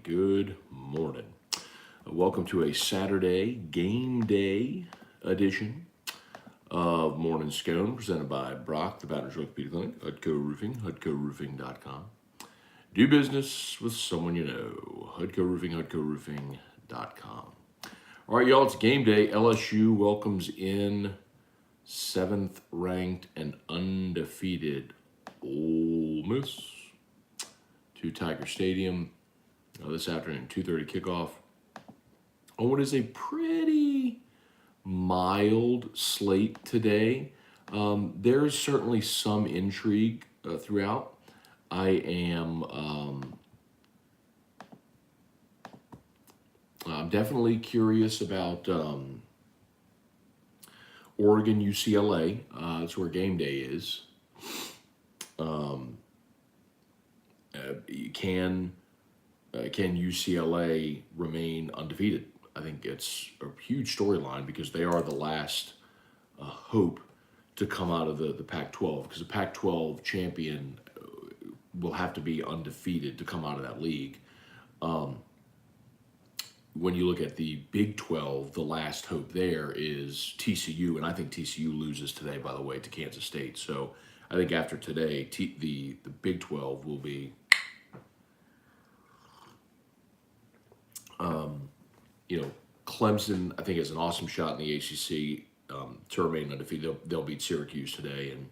good morning. Welcome to a Saturday game day edition of Morning Scone, presented by Brock, the Baton Rouge Orthopedic Clinic, Hudco Roofing, HudcoRoofing.com. Do business with someone you know, Hudco Roofing, HudcoRoofing.com. All right, y'all, it's game day. LSU welcomes in 7th ranked and undefeated Ole Miss to Tiger Stadium this afternoon, 2:30 kickoff on what is a pretty mild slate today. There's certainly some intrigue throughout. I am I'm definitely curious about Oregon UCLA. That's where game day is. Can UCLA remain undefeated? I think it's a huge storyline because they are the last hope to come out of the Pac-12, because the Pac-12 champion will have to be undefeated to come out of that league. When you look at the Big 12, the last hope there is TCU, and I think TCU loses today, by the way, to Kansas State. So I think after today, the Big 12 will be, Clemson, I think, has an awesome shot in the ACC to remain undefeated. They'll beat Syracuse today, and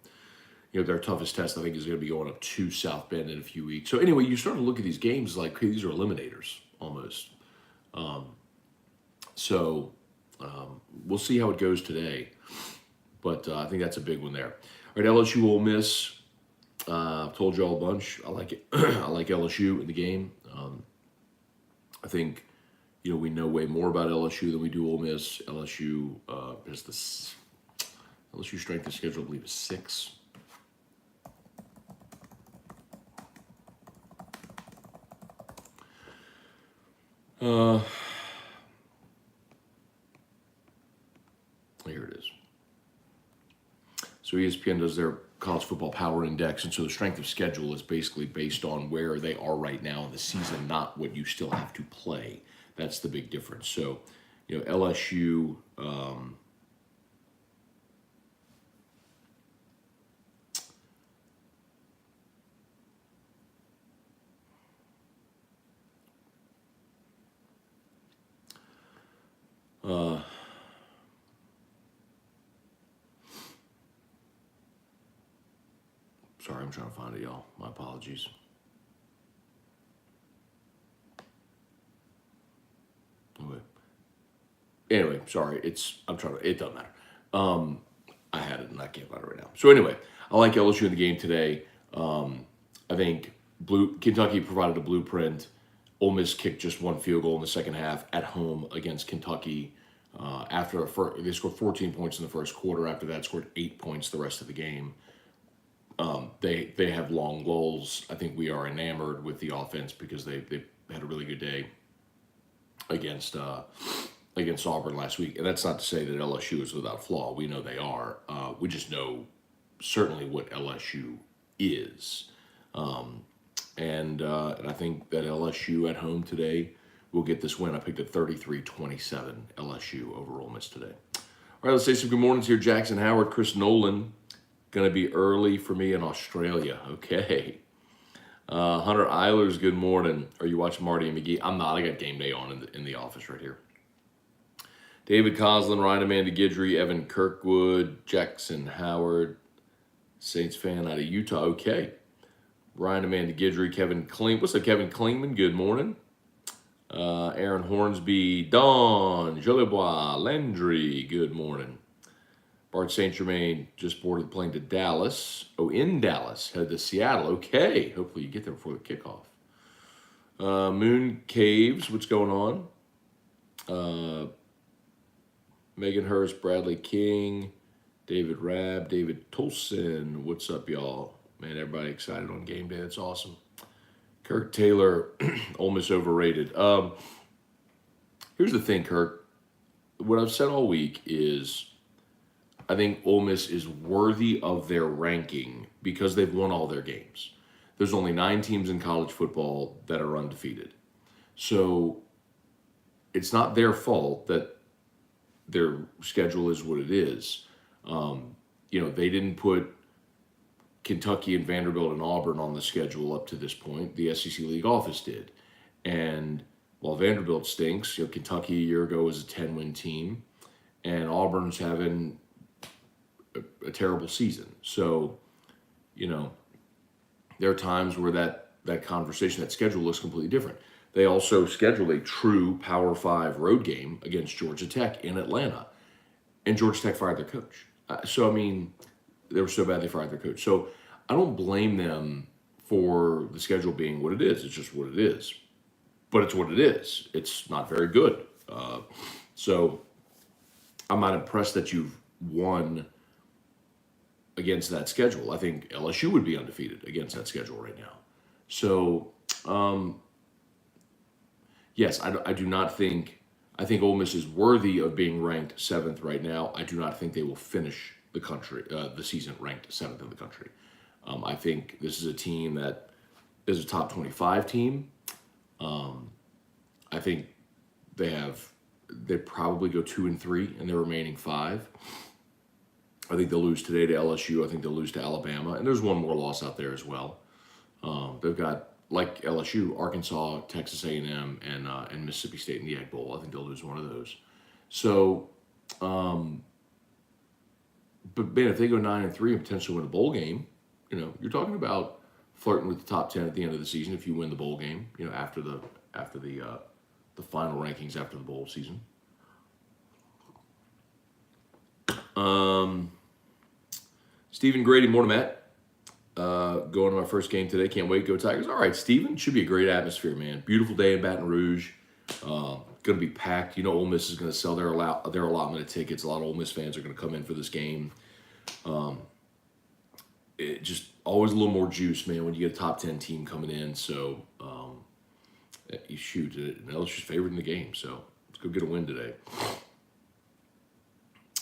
their toughest test, I think, is going to be going up to South Bend in a few weeks. So anyway, you start to look at these games like, hey, these are eliminators almost. We'll see how it goes today, but I think that's a big one there. All right, LSU Ole Miss. I've told you all a bunch. I like it. I like LSU in the game. I think we know way more about LSU than we do Ole Miss. LSU has this. LSU strength of schedule, I believe, is 6. Here it is. So ESPN does their college football power index, and so the strength of schedule is basically based on where they are right now in the season, not what you still have to play. That's the big difference. So, LSU. Sorry, I'm trying to find it, y'all. My apologies. Anyway, sorry. It doesn't matter. I had it and I can't find it right now. So anyway, I like LSU in the game today. I think Kentucky provided a blueprint. Ole Miss kicked just one field goal in the second half at home against Kentucky. They scored 14 points in the first quarter. After that, scored 8 points the rest of the game. They have long goals. I think we are enamored with the offense because they had a really good day against Auburn last week. And that's not to say that LSU is without flaw. We know they are. We just know certainly what LSU is. And I think that LSU at home today will get this win. I picked at 33-27 LSU over Ole Miss today. All right, let's say some good mornings here. Jackson Howard, Chris Nolan. Going to be early for me in Australia. Okay. Hunter Eilers, good morning. Are you watching Marty and McGee? I'm not. I got game day on in the office right here. David Coslin, Ryan Amanda Guidry, Evan Kirkwood, Jackson Howard, Saints fan out of Utah. Okay. Ryan Amanda Guidry, Kevin Kling. What's up, Kevin Klingman? Good morning. Aaron Hornsby, Dawn, Jolibois, Landry, good morning. Bart St. Germain just boarded the plane to Dallas. Oh, in Dallas. Headed to Seattle. Okay. Hopefully you get there before the kickoff. Moon Caves, what's going on? Megan Hurst, Bradley King, David Rabb, David Tolson. What's up, y'all? Man, everybody excited on game day. That's awesome. Kirk Taylor, Ole Miss overrated. Here's the thing, Kirk. What I've said all week is I think Ole Miss is worthy of their ranking because they've won all their games. There's only 9 teams in college football that are undefeated. So it's not their fault that their schedule is what it is. They didn't put Kentucky and Vanderbilt and Auburn on the schedule up to this point. The SEC League Office did. And while Vanderbilt stinks, Kentucky a year ago was a 10-win team, and Auburn's having a terrible season. So, there are times where that conversation, that schedule looks completely different. They also scheduled a true Power 5 road game against Georgia Tech in Atlanta, and Georgia Tech fired their coach. They were so bad they fired their coach. So I don't blame them for the schedule being what it is. It's just what it is. But it's what it is. It's not very good. So I'm not impressed that you've won against that schedule. I think LSU would be undefeated against that schedule right now. So, yes, I do not think. I think Ole Miss is worthy of being ranked 7th right now. I do not think they will finish the season ranked 7th in the country. I think this is a team that is a top 25 team. I think they probably go 2-3 in their remaining 5. I think they'll lose today to LSU. I think they'll lose to Alabama, and there's one more loss out there as well. They've got, like LSU, Arkansas, Texas A&M, and Mississippi State in the Egg Bowl. I think they'll lose one of those. So, but man, if they go 9-3 and potentially win a bowl game, you're talking about flirting with the top 10 at the end of the season if you win the bowl game. After the final rankings after the bowl season. Stephen Grady, morning, Matt. Going to my first game today. Can't wait. Go Tigers. All right, Stephen. Should be a great atmosphere, man. Beautiful day in Baton Rouge. Going to be packed. Ole Miss is going to sell their allotment of tickets. A lot of Ole Miss fans are going to come in for this game. It just always a little more juice, man, when you get a top 10 team coming in. So, you shoot. LSU's favored in the game. So, let's go get a win today.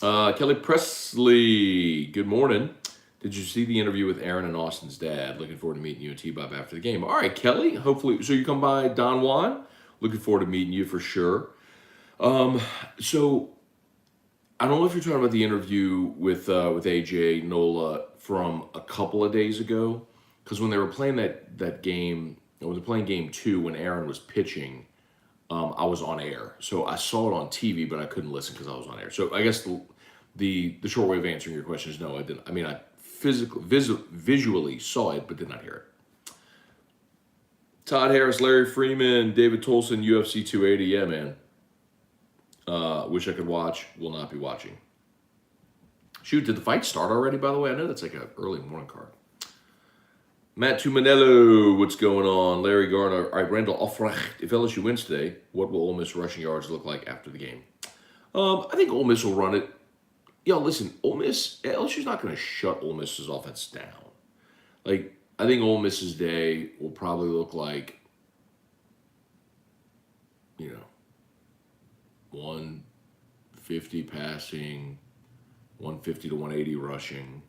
Kelly Presley, good morning. Did you see the interview with Aaron and Austin's dad? Looking forward to meeting you and T-Bob after the game. All right, Kelly, hopefully. So you come by Don Juan. Looking forward to meeting you for sure. So I don't know if you're talking about the interview with AJ Nola from a couple of days ago, because when they were playing that game, when they were playing game 2, when Aaron was pitching, I was on air. So I saw it on TV, but I couldn't listen because I was on air. So I guess the short way of answering your question is no, I didn't. I visually saw it, but did not hear it. Todd Harris, Larry Freeman, David Tolson, UFC 280. Yeah, man. Wish I could watch. Will not be watching. Shoot, did the fight start already, by the way? I know that's like an early morning card. Matt Tumanello, what's going on? Larry Garner. All right, Randall Offrecht. If LSU wins today, what will Ole Miss rushing yards look like after the game? I think Ole Miss will run it. Listen, LSU's not going to shut Ole Miss's offense down. Like, I think Ole Miss's day will probably look like, 150 passing, 150 to 180 rushing.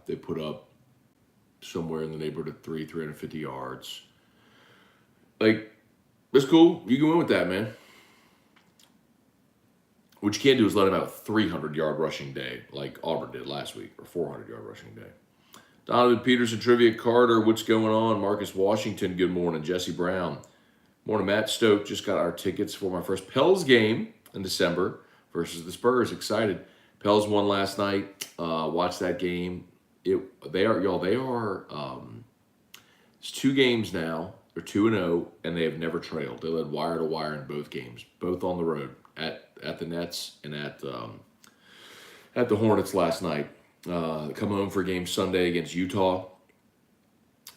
They put up somewhere in the neighborhood of 350 yards. Like, that's cool. You can win with that, man. What you can't do is let him have a 300-yard rushing day like Auburn did last week, or 400-yard rushing day. Donovan Peterson, Trivia Carter, what's going on? Marcus Washington, good morning. Jesse Brown, morning. Matt Stoke, just got our tickets for my first Pels game in December versus the Spurs. Excited. Pels won last night. Watched that game. It's 2 games now. They're 2-0, and they have never trailed. They led wire to wire in both games, both on the road at the Nets and at the Hornets last night. Come home for a game Sunday against Utah.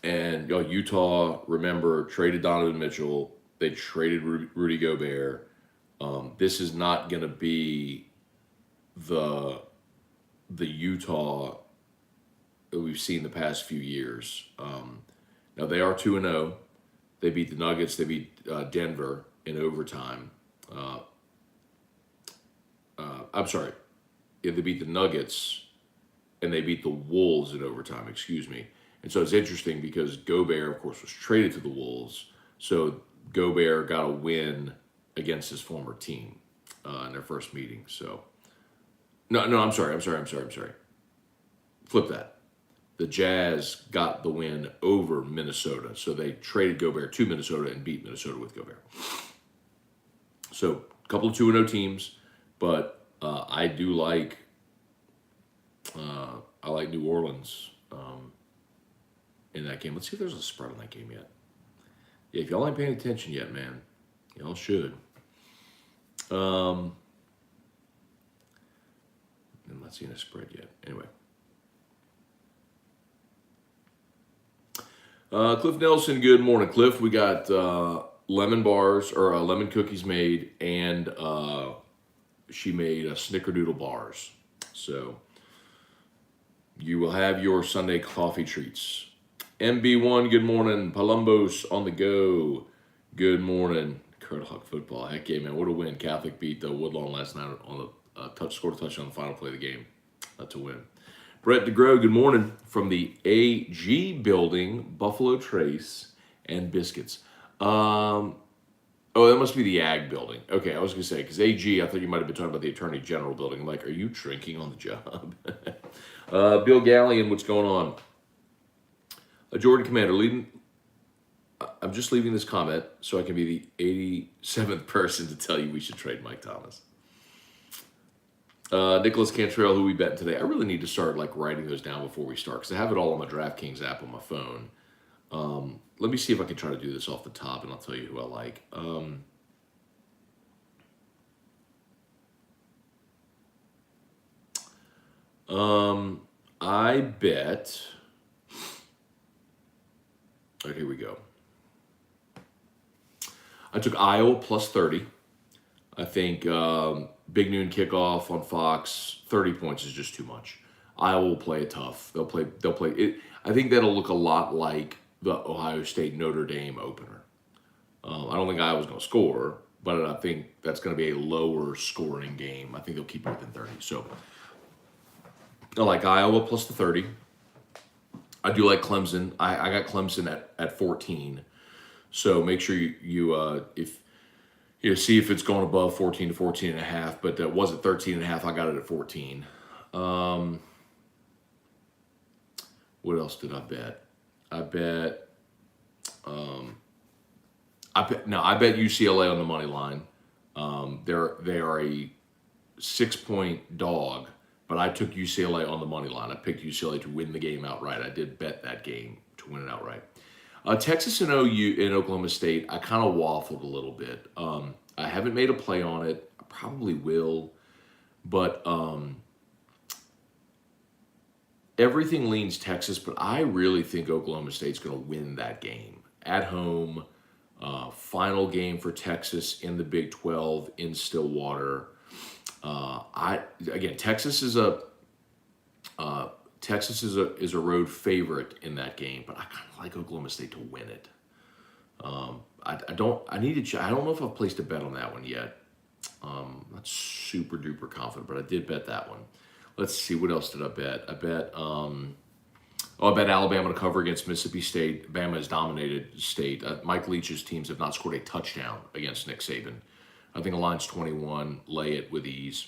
And Utah, remember, traded Donovan Mitchell. They traded Rudy Gobert. This is not going to be the Utah that we've seen the past few years. Now, they are 2-0. They beat the Nuggets. They beat Denver in overtime. I'm sorry. Yeah, they beat the Nuggets, and they beat the Wolves in overtime, excuse me. And so it's interesting because Gobert, of course, was traded to the Wolves. So Gobert got a win against his former team in their first meeting. So, no, I'm sorry. Flip that. The Jazz got the win over Minnesota. So they traded Gobert to Minnesota and beat Minnesota with Gobert. So a couple of 2-0 teams, but I do like New Orleans in that game. Let's see if there's a spread on that game yet. Yeah, if y'all ain't paying attention yet, man, y'all should. I'm not seeing a spread yet. Anyway. Cliff Nelson, good morning, Cliff. We got lemon bars or lemon cookies made, and she made snickerdoodle bars. So you will have your Sunday coffee treats. MB1, good morning. Palumbos on the go. Good morning. Kurt Hawk football. Heck yeah, man. What a win. Catholic beat Woodlawn last night on the scored a touchdown on the final play of the game to win. Brett DeGrow, good morning from the AG building, Buffalo Trace and Biscuits. Oh, that must be the Ag building. Okay, I was going to say, because AG, I thought you might have been talking about the Attorney General building. I'm like, are you drinking on the job? Bill Gallion, what's going on? Jordan Commander, I'm just leaving this comment so I can be the 87th person to tell you we should trade Mike Thomas. Nicholas Cantrell, who we bet today. I really need to start writing those down before we start because I have it all on my DraftKings app on my phone. Let me see if I can try to do this off the top, and I'll tell you who I like. I bet. All right, here we go. I took Iowa plus 30. I think big noon kickoff on Fox, 30 points is just too much. Iowa will play it tough. They'll play it. I think that'll look a lot like the Ohio State Notre Dame opener. I don't think Iowa's going to score, but I think that's going to be a lower scoring game. I think they'll keep it within 30. So I like Iowa plus the 30. I do like Clemson. I got Clemson at 14. So make sure you see if it's going above 14 to 14 and a half, but that was at 13 and a half. I got it at 14. What else did I bet? I bet UCLA on the money line. They are a 6-point dog, but I took UCLA on the money line. I picked UCLA to win the game outright. I did bet that game to win it outright. Texas and OU in Oklahoma State, I kind of waffled a little bit. I haven't made a play on it. I probably will, but everything leans Texas, but I really think Oklahoma State's going to win that game at home. Final game for Texas in the Big 12 in Stillwater. Texas is a road favorite in that game, but I kind of like Oklahoma State to win it. I don't know if I've placed a bet on that one yet. I'm not super duper confident, but I did bet that one. Let's see, what else did I bet? I bet Alabama to cover against Mississippi State. Bama has dominated State. Mike Leach's teams have not scored a touchdown against Nick Saban. I think the line's 21. Lay it with ease.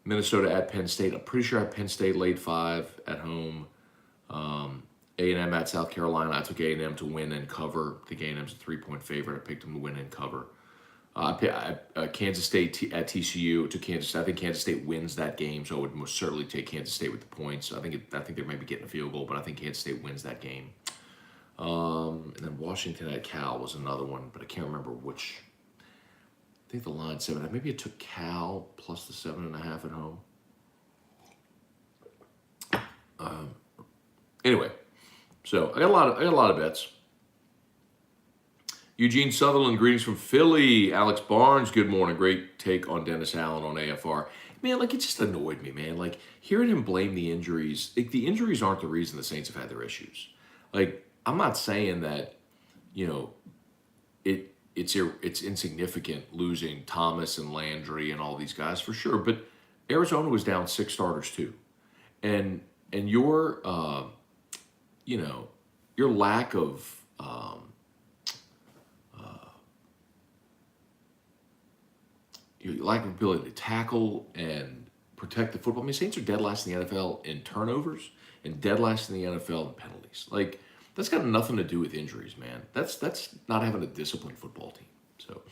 Minnesota at Penn State. I'm pretty sure I have Penn State laid 5 at home. A&M at South Carolina. I took A&M to win and cover. I think A&M's a 3-point favorite. I picked them to win and cover. Kansas State at TCU to Kansas. I think Kansas State wins that game, so I would most certainly take Kansas State with the points. I think they might be getting a field goal, but I think Kansas State wins that game. And then Washington at Cal was another one, but I can't remember which. I think the line's 7. Maybe I took Cal plus the 7.5 at home. Anyway, so I got a lot of bets. Eugene Sutherland, greetings from Philly. Alex Barnes, good morning. Great take on Dennis Allen on AFR. Man, it just annoyed me, man. Hearing him blame the injuries. The injuries aren't the reason the Saints have had their issues. I'm not saying that, it's insignificant losing Thomas and Landry and all these guys for sure. But Arizona was down 6 starters too, and you're, your lack of your lack of ability to tackle and protect the football. I mean, Saints are dead last in the NFL in turnovers and dead last in the NFL in penalties. Like, that's got nothing to do with injuries, man. That's not having a disciplined football team. So,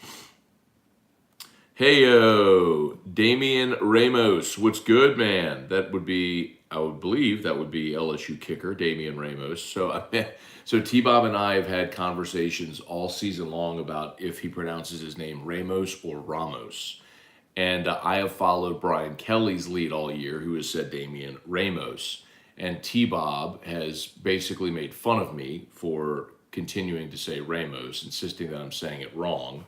hey yo, Damian Ramos, what's good, man? That would be, I would believe, that would be LSU kicker Damian Ramos. So T-Bob and I have had conversations all season long about if he pronounces his name Ramos or Ramos. And I have followed Brian Kelly's lead all year, who has said Damian Ramos. And T-Bob has basically made fun of me for continuing to say Ramos, insisting that I'm saying it wrong.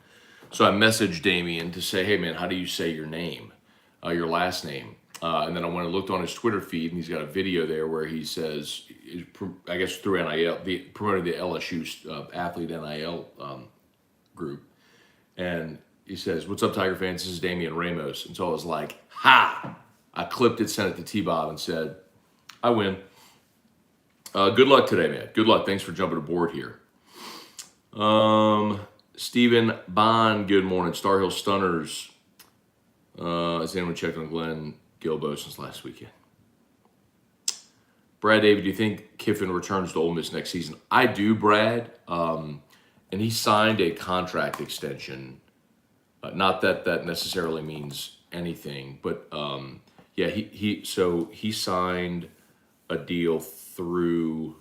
So I messaged Damian to say, hey, man, how do you say your name, your last name? And then I went and looked on his Twitter feed, and he's got a video there where he says, I guess through NIL, promoting the LSU athlete NIL group. And he says, what's up, Tiger fans? This is Damian Ramos. And so I was like, ha! I clipped it, sent it to T-Bob, and said, I win. Good luck today, man. Good luck. Thanks for jumping aboard here. Stephen Bond, good morning. Star Hill Stunners. Has anyone checked on Glenn Gilbo since last weekend? Brad David, do you think Kiffin returns to Ole Miss next season? I do, Brad. And he signed a contract extension. Not that that necessarily means anything, but yeah, he signed a deal through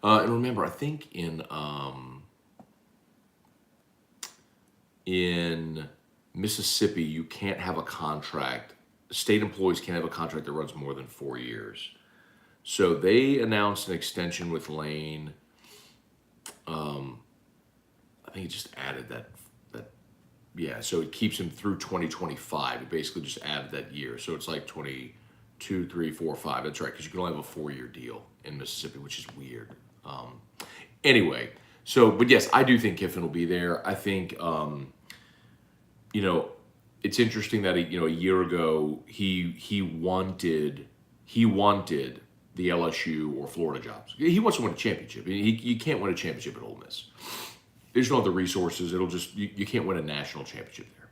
and remember, I think in Mississippi, you can't have a contract. State employees can't have a contract that runs more than 4 years. So they announced an extension with Lane. I think it just added that. Yeah, so it keeps him through 2025. It basically just added that year. So it's like 22, 3, 4, 5. That's right, because you can only have a 4-year deal in Mississippi, which is weird. Anyway, but yes, I do think Kiffin will be there. I think, it's interesting that, a year ago, he wanted the LSU or Florida jobs. He wants to win a championship. I mean, you can't win a championship at Ole Miss. They just don't have the resources. It'll just you can't win a national championship there.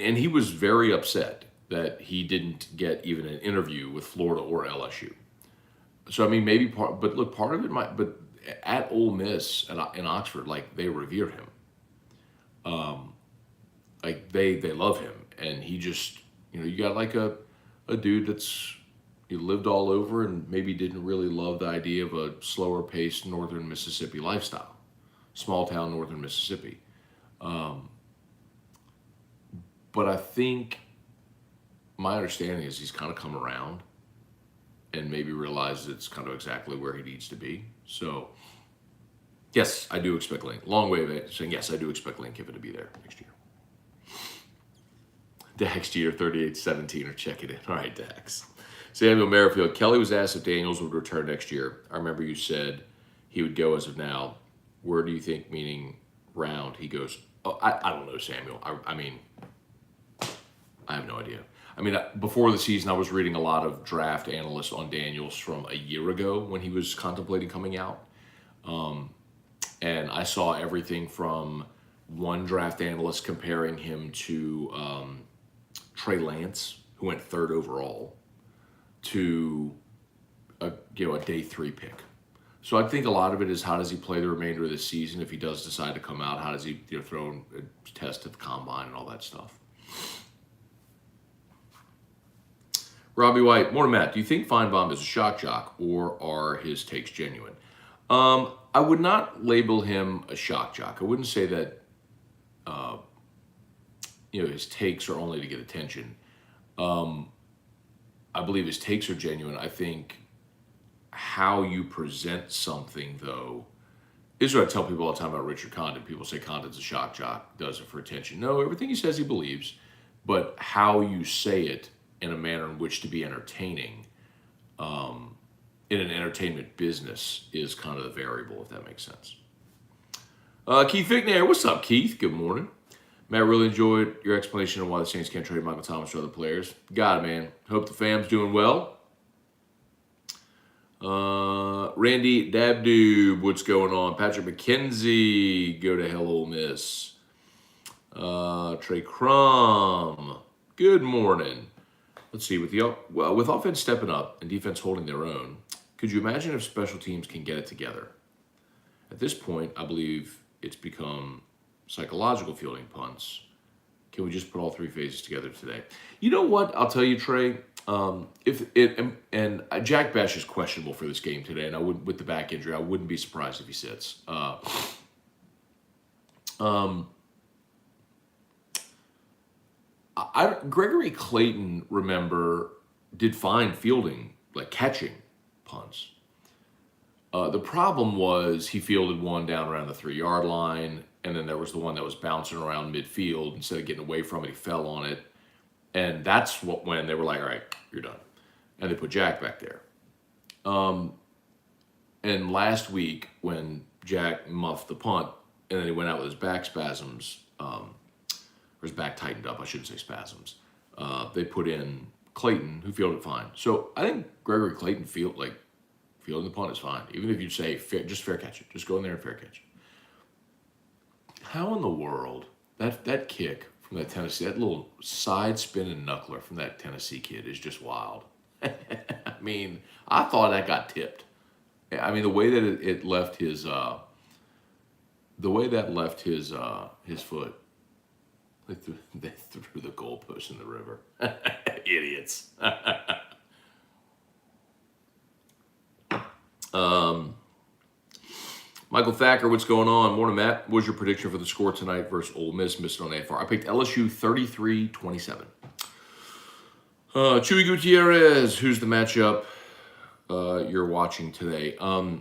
And he was very upset that he didn't get even an interview with Florida or LSU. So I mean, maybe part of it might. But at Ole Miss and in Oxford, like, they revere him. Like they love him, and he just. You got like a dude he lived all over and maybe didn't really love the idea of a slower paced northern Mississippi lifestyle, small town northern Mississippi. But I think my understanding is he's kind of come around and maybe realized it's kind of exactly where he needs to be. So, yes, I do expect Lane. Long way of saying yes, I do expect Lane Kiffin to be there next year. Dax Jeter 38-17 or check it in. All right, Dax. Samuel Merrifield. Kelly was asked if Daniels would return next year. I remember you said he would go as of now. Where do you think, meaning round, he goes? Oh, I don't know, Samuel. I mean, I have no idea. I mean, before the season, I was reading a lot of draft analysts on Daniels from a year ago when he was contemplating coming out. And I saw everything from one draft analyst comparing him to Trey Lance, who went 3rd overall, to a day 3 pick. So I think a lot of it is how does he play the remainder of the season if he does decide to come out? How does he throw a test at the combine and all that stuff? Robbie White, morning, Matt. Do you think Finebaum is a shock jock or are his takes genuine? I would not label him a shock jock. I wouldn't say that his takes are only to get attention. I believe his takes are genuine. I think how you present something, though, is what I tell people all the time about Richard Condon. People say Condon's a shock jock, does it for attention. No, everything he says he believes, but how you say it in a manner in which to be entertaining in an entertainment business is kind of the variable, if that makes sense. Keith Fickner, what's up, Keith? Good morning. Matt, really enjoyed your explanation on why the Saints can't trade Michael Thomas or other players. Got it, man. Hope the fam's doing well. Randy Dabdoob, what's going on? Patrick McKenzie, go to hell, Ole Miss. Trey Crum, good morning. Let's see, with offense stepping up and defense holding their own, could you imagine if special teams can get it together? At this point, I believe it's become psychological fielding punts. Can we just put all three phases together today? You know what? I'll tell you, Trey. Jack Bash is questionable for this game today, and I would, with the back injury, I wouldn't be surprised if he sits. Gregory Clayton, remember, did fine fielding, like catching punts. The problem was he fielded one down around the 3-yard line, and then there was the one that was bouncing around midfield. Instead of getting away from it, he fell on it. And that's when they were like, all right, you're done. And they put Jack back there. And last week, when Jack muffed the punt, and then he went out with his back spasms, or his back tightened up, I shouldn't say spasms, they put in Clayton, who fielded fine. So I think Gregory Clayton fielding the punt is fine. Even if you say, just fair catch it. Just go in there and fair catch it. How in the world, that kick from that Tennessee, that little side spinning knuckler from that Tennessee kid is just wild. I mean, I thought that got tipped. I mean, the way that it left his, foot, they threw the goalpost in the river. Idiots. Michael Thacker, what's going on? Morning, Matt. What was your prediction for the score tonight versus Ole Miss? Missed it on AFR. I picked LSU 33-27. Chewy Gutierrez, who's the matchup you're watching today? I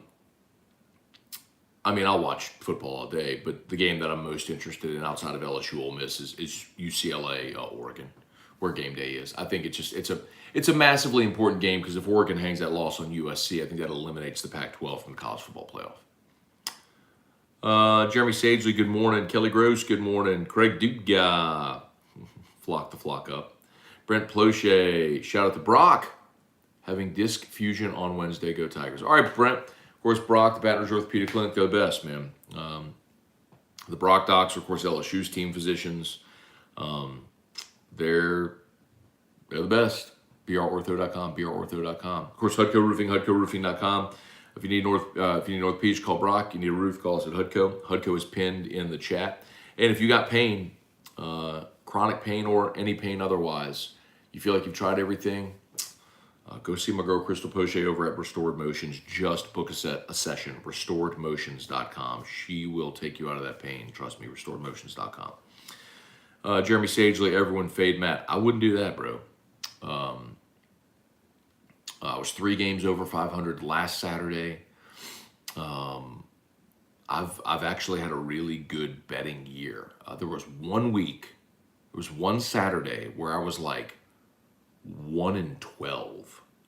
mean, I'll watch football all day, but the game that I'm most interested in outside of LSU Ole Miss is UCLA Oregon, where game day is. I think it's a massively important game because if Oregon hangs that loss on USC, I think that eliminates the Pac-12 from the college football playoff. Jeremy Sagely, good morning. Kelly Gross, good morning. Craig Duga, flock the flock up. Brent Ploche, shout out to Brock, having disc fusion on Wednesday. Go Tigers. All right, Brent. Of course, Brock, the Baton Rouge Orthopedic Clinic, go best, man. The Brock docs are, of course, LSU's team physicians. They're the best. brortho.com, brortho.com. Of course, Hudco Roofing, hudcoroofing.com. If you need North Beach, call Brock. You need a roof, call us at Hudco. Hudco is pinned in the chat. And if you got pain, chronic pain or any pain otherwise, you feel like you've tried everything, go see my girl Crystal Poche over at Restored Motions. Just book a session, restoredmotions.com. She will take you out of that pain. Trust me, restoredmotions.com. Jeremy Sagely, everyone fade Matt. I wouldn't do that, bro. I was 3 games over 500 last Saturday. I've actually had a really good betting year. There was one Saturday where I was like 1-12.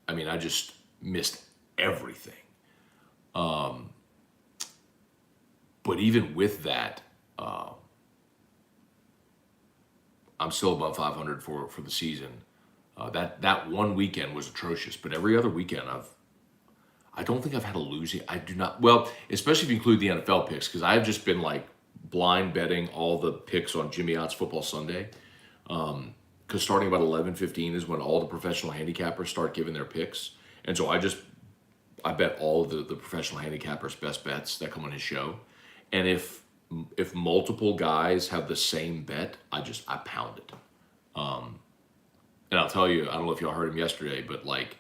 I mean, I just missed everything. But even with that, I'm still above 500 for the season. That one weekend was atrocious, but every other weekend I don't think I've had a losing. I do not. Well, especially if you include the NFL picks, because I've just been like blind betting all the picks on Jimmy Ott's Football Sunday. Because starting about 11:15 is when all the professional handicappers start giving their picks, and so I bet all of the professional handicappers' best bets that come on his show, and if multiple guys have the same bet, I pound it. And I'll tell you, I don't know if y'all heard him yesterday, but like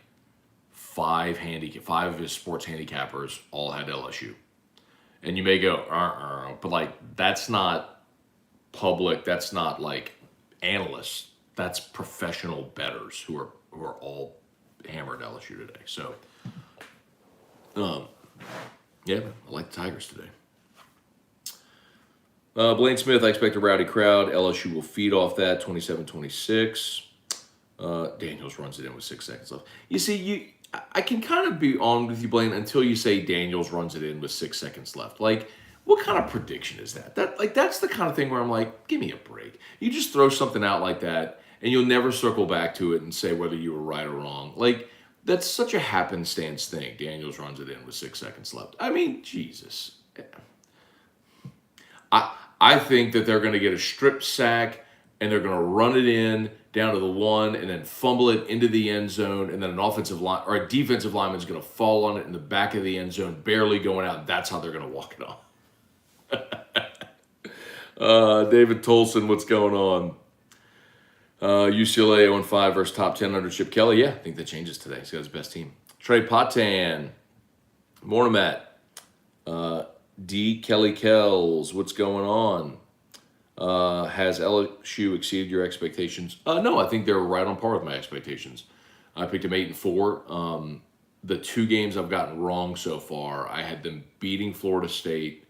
5 of his sports handicappers all had LSU. And you may go, but like that's not public, that's not like analysts, that's professional bettors who are all hammered LSU today. So yeah, I like the Tigers today. Blaine Smith, I expect a rowdy crowd. LSU will feed off that, 27-26. Daniels runs it in with 6 seconds left. You see, I can kind of be on with you, Blaine, until you say Daniels runs it in with 6 seconds left. Like, What kind of prediction is that? That's the kind of thing where I'm like, give me a break. You just throw something out like that, and you'll never circle back to it and say whether you were right or wrong. Like, that's such a happenstance thing. Daniels runs it in with 6 seconds left. I mean, Jesus. I think that they're going to get a strip sack and they're going to run it in down to the 1 and then fumble it into the end zone, and then an offensive line or a defensive lineman is going to fall on it in the back of the end zone, barely going out. That's how they're going to walk it off. David Tolson, what's going on? UCLA 0-5 versus top 10 under Chip Kelly. Yeah, I think that changes today. He's got his best team. Trey Potan. Morning, Matt. D. Kelly Kells, what's going on? Has LSU exceeded your expectations? No, I think they're right on par with my expectations. I picked them 8-4. The 2 games I've gotten wrong so far, I had them beating Florida State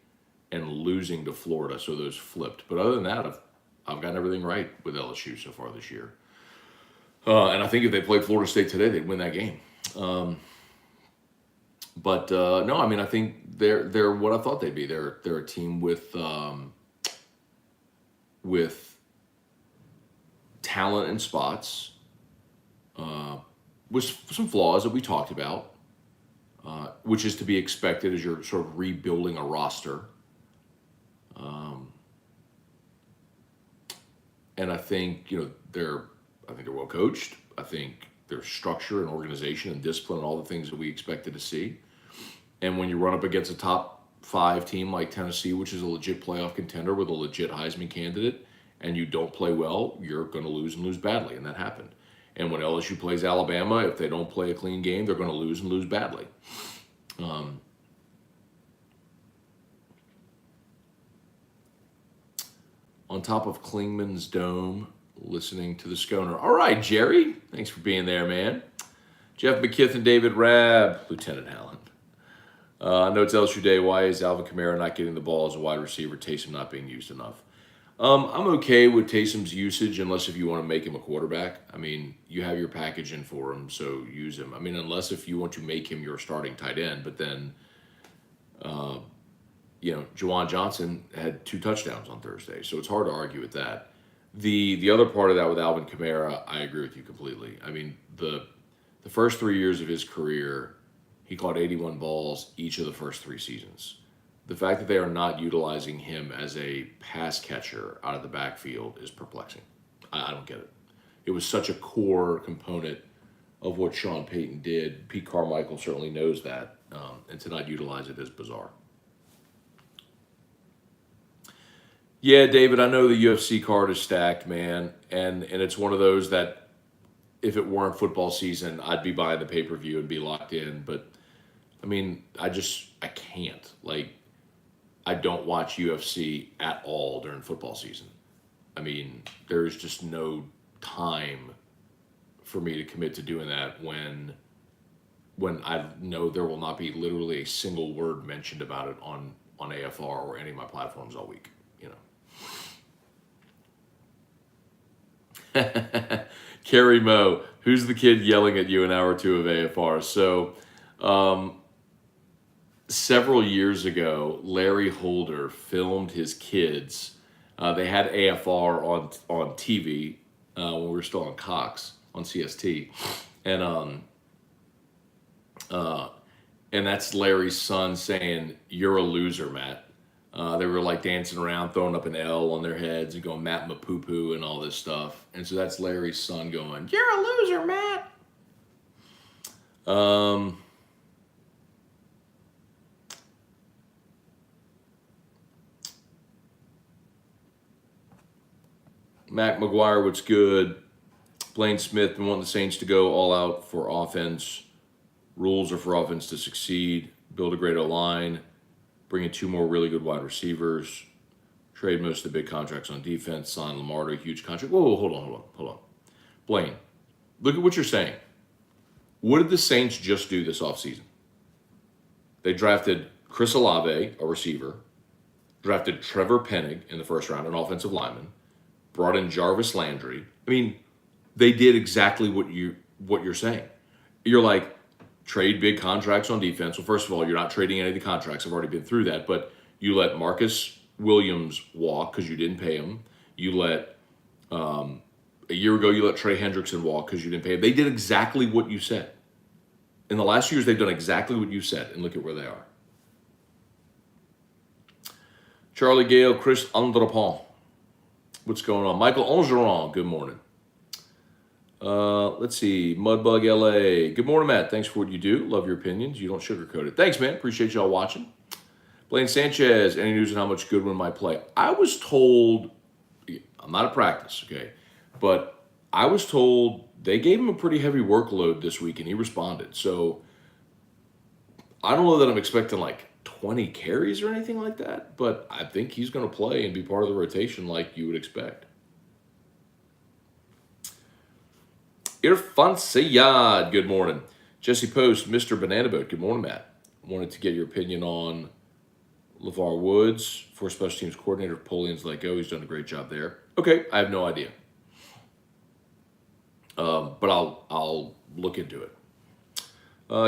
and losing to Florida, so those flipped. But other than that, I've gotten everything right with LSU so far this year. And I think if they played Florida State today, they'd win that game. But no, I mean, I think they're what I thought they'd be. They're a team with talent and spots, with some flaws that we talked about, which is to be expected as you're sort of rebuilding a roster. And I think they're well coached. I think their structure and organization and discipline and all the things that we expected to see. And when you run up against a top 5 team like Tennessee, which is a legit playoff contender with a legit Heisman candidate, and you don't play well, you're going to lose and lose badly, and that happened. And when LSU plays Alabama, if they don't play a clean game, they're going to lose and lose badly. On top of Klingman's Dome, listening to the Scone. All right, Jerry. Thanks for being there, man. Jeff McKithen, David Rabb, Lieutenant Allen. I know it's LSU Day. Why is Alvin Kamara not getting the ball as a wide receiver? Taysom not being used enough. I'm okay with Taysom's usage unless if you want to make him a quarterback. I mean, you have your package in for him, so use him. I mean, unless if you want to make him your starting tight end, but then, Juwan Johnson had 2 touchdowns on Thursday, so it's hard to argue with that. The other part of that with Alvin Kamara, I agree with you completely. I mean, the first 3 years of his career, he caught 81 balls each of the first 3 seasons. The fact that they are not utilizing him as a pass catcher out of the backfield is perplexing. I don't get it. It was such a core component of what Sean Payton did. Pete Carmichael certainly knows that, and to not utilize it is bizarre. Yeah, David, I know the UFC card is stacked, man, and it's one of those that if it weren't football season, I'd be buying the pay-per-view and be locked in. But, I mean, I can't. Like, I don't watch UFC at all during football season. I mean, there's just no time for me to commit to doing that when I know there will not be literally a single word mentioned about it on AFR or any of my platforms all week, Kerry Moe, who's the kid yelling at you an hour or 2 of AFR? So, several years ago, Larry Holder filmed his kids. They had AFR on TV when we were still on Cox on CST, and that's Larry's son saying, "You're a loser, Matt." They were like dancing around, throwing up an L on their heads and going, "Matt Mapoo-poo," and all this stuff. And so that's Larry's son going, "You're a loser, Matt." Mac McGuire, what's good? Blaine Smith, been wanting the Saints to go all out for offense. Rules are for offense to succeed. Build a great O-line. Bring in 2 more really good wide receivers. Trade most of the big contracts on defense. Sign Lamar to a huge contract. Whoa, hold on. Blaine, look at what you're saying. What did the Saints just do this offseason? They drafted Chris Olave, a receiver. Drafted Trevor Penning in the first round, an offensive lineman. Brought in Jarvis Landry. I mean, they did exactly what you're saying. You're like, trade big contracts on defense. Well, first of all, you're not trading any of the contracts. I've already been through that. But You let Marcus Williams walk because you didn't pay him. You let a year ago you let Trey Hendrickson walk because you didn't pay him. They did exactly what you said. In the last years, they've done exactly what you said, and look at where they are. Charlie Gale, Chris Andrepont. What's going on? Michael Angeron, good morning. Let's see. Mudbug LA. Good morning, Matt. Thanks for what you do. Love your opinions. You don't sugarcoat it. Thanks, man. Appreciate y'all watching. Blaine Sanchez. Any news on how much Goodwin might play? I was told, I'm not at practice, okay, but I was told they gave him a pretty heavy workload this week, and he responded. So I don't know that I'm expecting like 20 carries or anything like that, but I think he's going to play and be part of the rotation like you would expect. Irfan Sayyad, good morning. Jesse Post, Mr. Banana Boat, good morning, Matt. Wanted to get your opinion on LeVar Woods, for special teams coordinator. Polian's let go. He's done a great job there. Okay, I have no idea. But I'll look into it.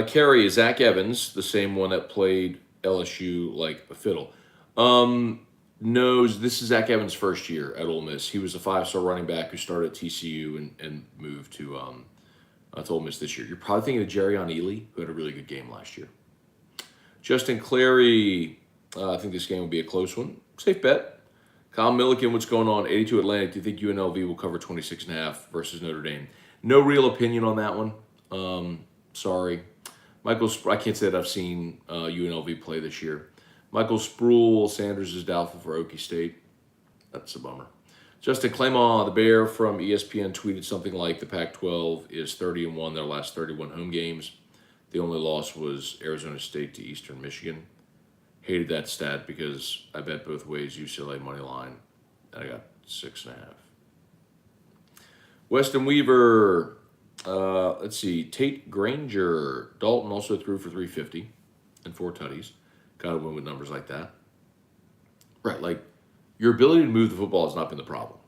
Kerry, Zach Evans, the same one that played LSU like a fiddle. Knows this is Zach Evans' first year at Ole Miss. He was a 5-star running back who started at TCU and moved to Ole Miss this year. You're probably thinking of Jerrion Ely, who had a really good game last year. Justin Clary, I think this game will be a close one. Safe bet. Kyle Milliken, what's going on? 82 Atlantic, do you think UNLV will cover 26.5 versus Notre Dame? No real opinion on that one. Sorry. Michael, I can't say that I've seen UNLV play this year. Michael Sproul, Sanders is doubtful for Okie State. That's a bummer. Justin Clement, the Bear from ESPN, tweeted something like the Pac-12 is 30-1 their last 31 home games. The only loss was Arizona State to Eastern Michigan. Hated that stat because I bet both ways UCLA money line, and I got 6.5. Weston Weaver, let's see, Tate Granger. Dalton also threw for 350 and 4 tutties. Got to win with numbers like that. Right, like your ability to move the football has not been the problem.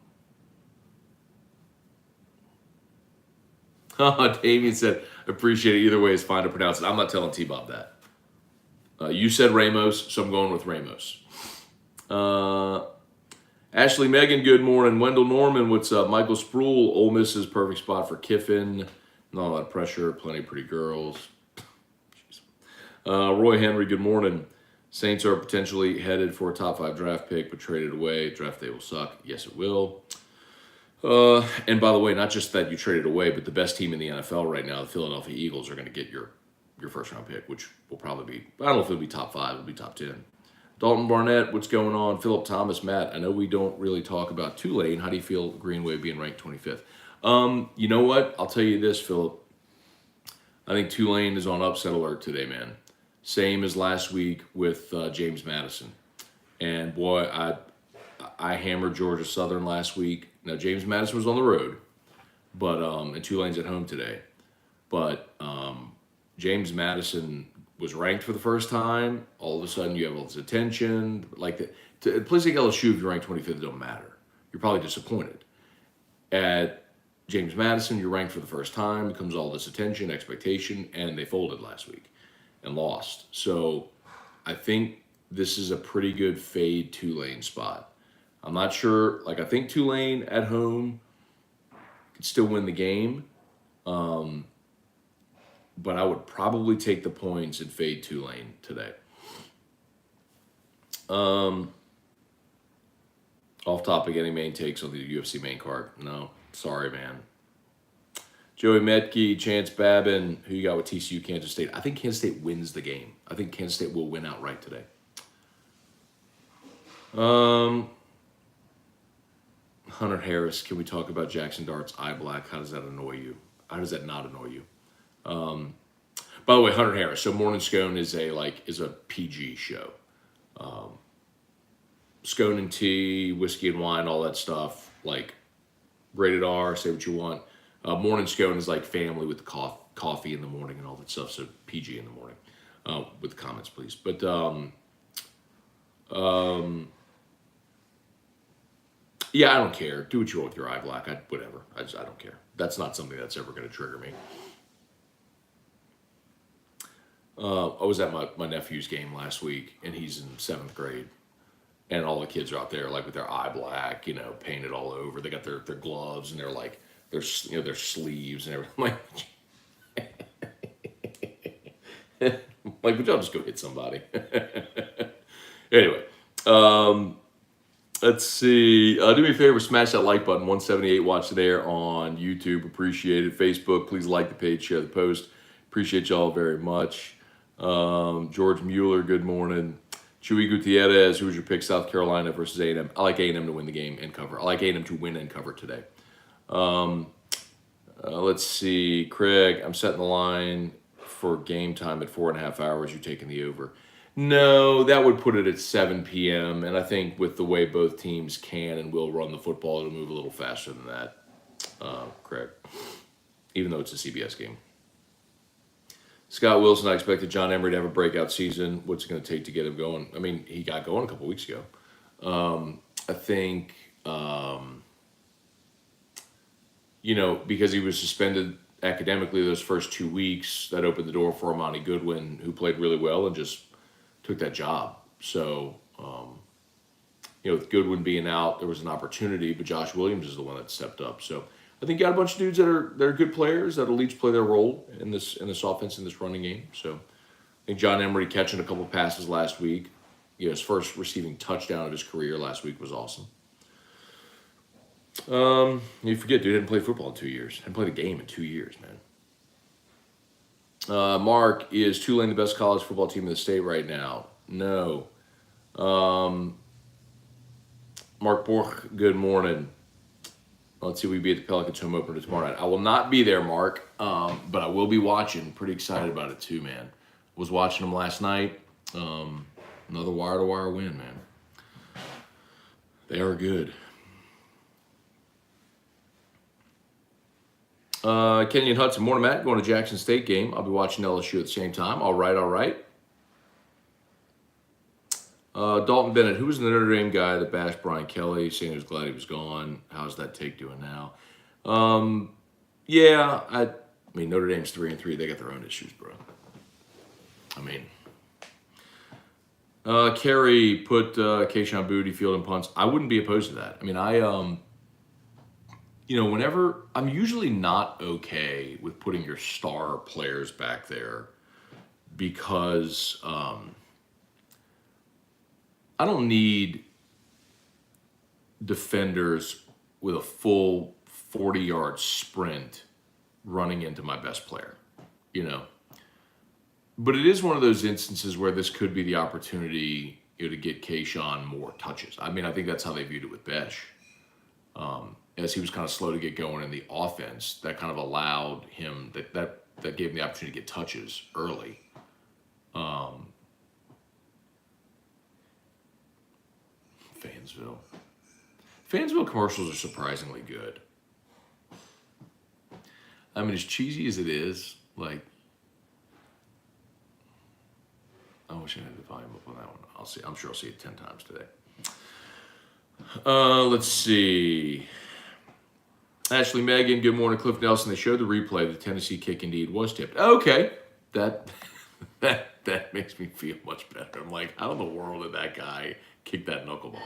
Damien said, appreciate it. Either way is fine to pronounce it. I'm not telling T-Bob that. You said Ramos, so I'm going with Ramos. Ashley Megan, good morning. Wendell Norman, what's up? Michael Sproul, Ole Miss's perfect spot for Kiffin. Not a lot of pressure, plenty of pretty girls. Roy Henry, good morning. Saints are potentially headed for a top 5 draft pick, but traded away. Draft day will suck. Yes, it will. And by the way, not just that you traded away, but the best team in the NFL right now, the Philadelphia Eagles, are going to get your first round pick, which will probably be, I don't know if it'll be top 5, it'll be top 10. Dalton Barnett, what's going on? Philip Thomas, Matt, I know we don't really talk about Tulane. How do you feel Greenway being ranked 25th? You know what? I'll tell you this, Philip. I think Tulane is on upset alert today, man. Same as last week with James Madison. And boy, I hammered Georgia Southern last week. Now, James Madison was on the road, but and Tulane's at home today. But James Madison was ranked for the first time. All of a sudden, you have all this attention. Like a place like LSU, if you're ranked 25th, it don't matter. You're probably disappointed. At James Madison, you're ranked for the first time. Becomes all this attention, expectation, and they folded last week and lost. So I think this is a pretty good fade Tulane spot. I'm not sure. Like, I think Tulane at home could still win the game. But I would probably take the points and fade Tulane today. Off topic, any main takes on the UFC main card? No. Sorry, man. Joey Metke, Chance Babin, who you got with TCU, Kansas State? I think Kansas State wins the game. I think Kansas State will win outright today. Hunter Harris, can we talk about Jackson Dart's eye black? How does that annoy you? How does that not annoy you? By the way, Hunter Harris. So Morning Scone is a PG show. Scone and tea, whiskey and wine, all that stuff. Like rated R. Say what you want. Morning Scone is like family with the coffee in the morning and all that stuff. So PG in the morning. With comments, please. But yeah, I don't care. Do what you want with your eye black. Whatever. I don't care. That's not something that's ever going to trigger me. I was at my nephew's game last week, and he's in 7th grade. and all the kids are out there like with their eye black, painted all over. They got their gloves and they're like their sleeves and everything. Like, would y'all just go hit somebody? Anyway, let's see. Do me a favor, smash that like button. 178 watch there on YouTube. Appreciate it. Facebook, please like the page, share the post. Appreciate y'all very much. George Mueller, good morning. Chewy Gutierrez, who was your pick? South Carolina versus A&M. I like A&M to win the game and cover. I like A&M to win and cover today. Let's see. Craig, I'm setting the line for game time at 4.5 hours. You're taking the over. No, that would put it at 7 p.m. And I think with the way both teams can and will run the football, it'll move a little faster than that, Craig, even though it's a CBS game. Scott Wilson, I expected John Emery to have a breakout season. What's it going to take to get him going? I mean, he got going a couple weeks ago. I think, because he was suspended academically those first 2 weeks, that opened the door for Amani Goodwin, who played really well and just took that job. So, with Goodwin being out, there was an opportunity, but Josh Williams is the one that stepped up. So I think you got a bunch of dudes that are good players that'll each play their role in this offense, in this running game. So I think John Emery catching a couple passes last week, his first receiving touchdown of his career last week was awesome. You forget, dude hadn't played football in 2 years. Hadn't played a game in 2 years, man. Mark, is Tulane the best college football team in the state right now? No. Mark Borch, good morning. Let's see, we'll be at the Pelicans home opener tomorrow night. I will not be there, Mark, but I will be watching. Pretty excited about it too, man. Was watching them last night. Another wire-to-wire win, man. They are good. Kenyon Hudson, morning, Matt. Going to Jackson State game. I'll be watching LSU at the same time. All right. Dalton Bennett, who was the Notre Dame guy that bashed Brian Kelly, saying he was glad he was gone. How's that take doing now? I mean, Notre Dame's 3-3. They got their own issues, bro. I mean, Kerry put Keyshawn Booty, field and punts. I wouldn't be opposed to that. I mean, whenever I'm usually not okay with putting your star players back there because I don't need defenders with a full 40-yard sprint running into my best player, But it is one of those instances where this could be the opportunity to get Keyshawn more touches. I mean, I think that's how they viewed it with Besh. As he was kind of slow to get going in the offense, that kind of allowed him, that gave him the opportunity to get touches early. Fansville commercials are surprisingly good. I mean, as cheesy as it is, like, I wish I had the volume up on that one. I'm sure I'll see it 10 times today. Let's see. Ashley Megan, good morning. Cliff Nelson, they showed the replay. The Tennessee kick indeed was tipped. Okay. That makes me feel much better. I'm like, how in the world did that guy kick that knuckleball?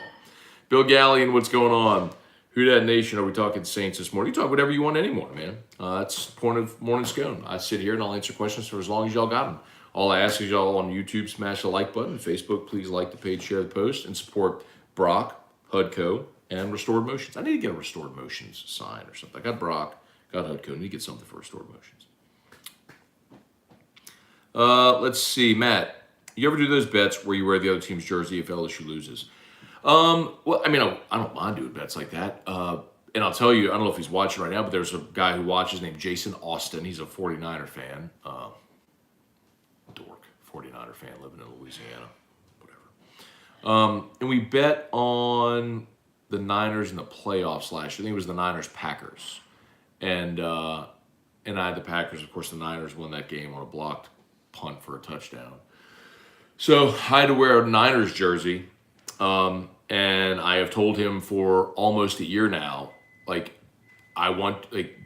Bill Gallion, what's going on? Who Dat Nation? Are we talking Saints this morning? You talk whatever you want any morning, man. That's the point of Morning Scone. I sit here and I'll answer questions for as long as y'all got them. All I ask is y'all on YouTube, smash the like button. Facebook, please like the page, share the post, and support Brock, Hudco, and Restored Motions. I need to get a Restored Motions sign or something. I got Brock, got Hudco. I need to get something for Restored Motions. Let's see, Matt. You ever do those bets where you wear the other team's jersey if LSU loses? Well, I mean, I don't mind doing bets like that. And I'll tell you, I don't know if he's watching right now, but there's a guy who watches named Jason Austin. He's a 49er fan. Dork, 49er fan living in Louisiana. Whatever. And we bet on the Niners in the playoffs last year. I think it was the Niners-Packers. And I had the Packers. Of course, the Niners won that game on a blocked punt for a touchdown. So I had to wear a Niners jersey. And I have told him for almost a year now,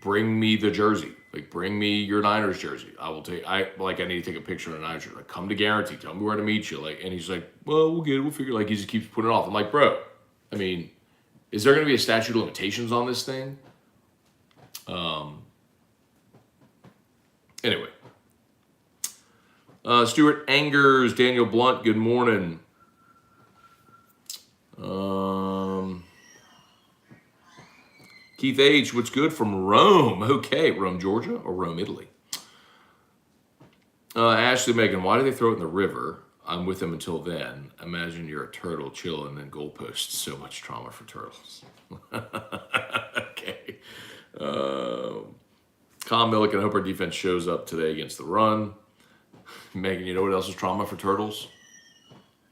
bring me the jersey. Like, bring me your Niners jersey. I need to take a picture of a Niners jersey. Like, come to Guarantee. Tell me where to meet you. Like, and he's like, well, we'll get it. We'll figure it. Like, he just keeps putting it off. I'm like, bro, I mean, is there going to be a statute of limitations on this thing? Anyway. Stuart Angers, Daniel Blunt, good morning. Keith H., what's good from Rome? Okay, Rome, Georgia, or Rome, Italy? Ashley Megan, why do they throw it in the river? I'm with them until then. Imagine you're a turtle chilling in goalposts. So much trauma for turtles. Okay. Colin Milliken, I hope our defense shows up today against the run. Megan, you know what else is trauma for turtles?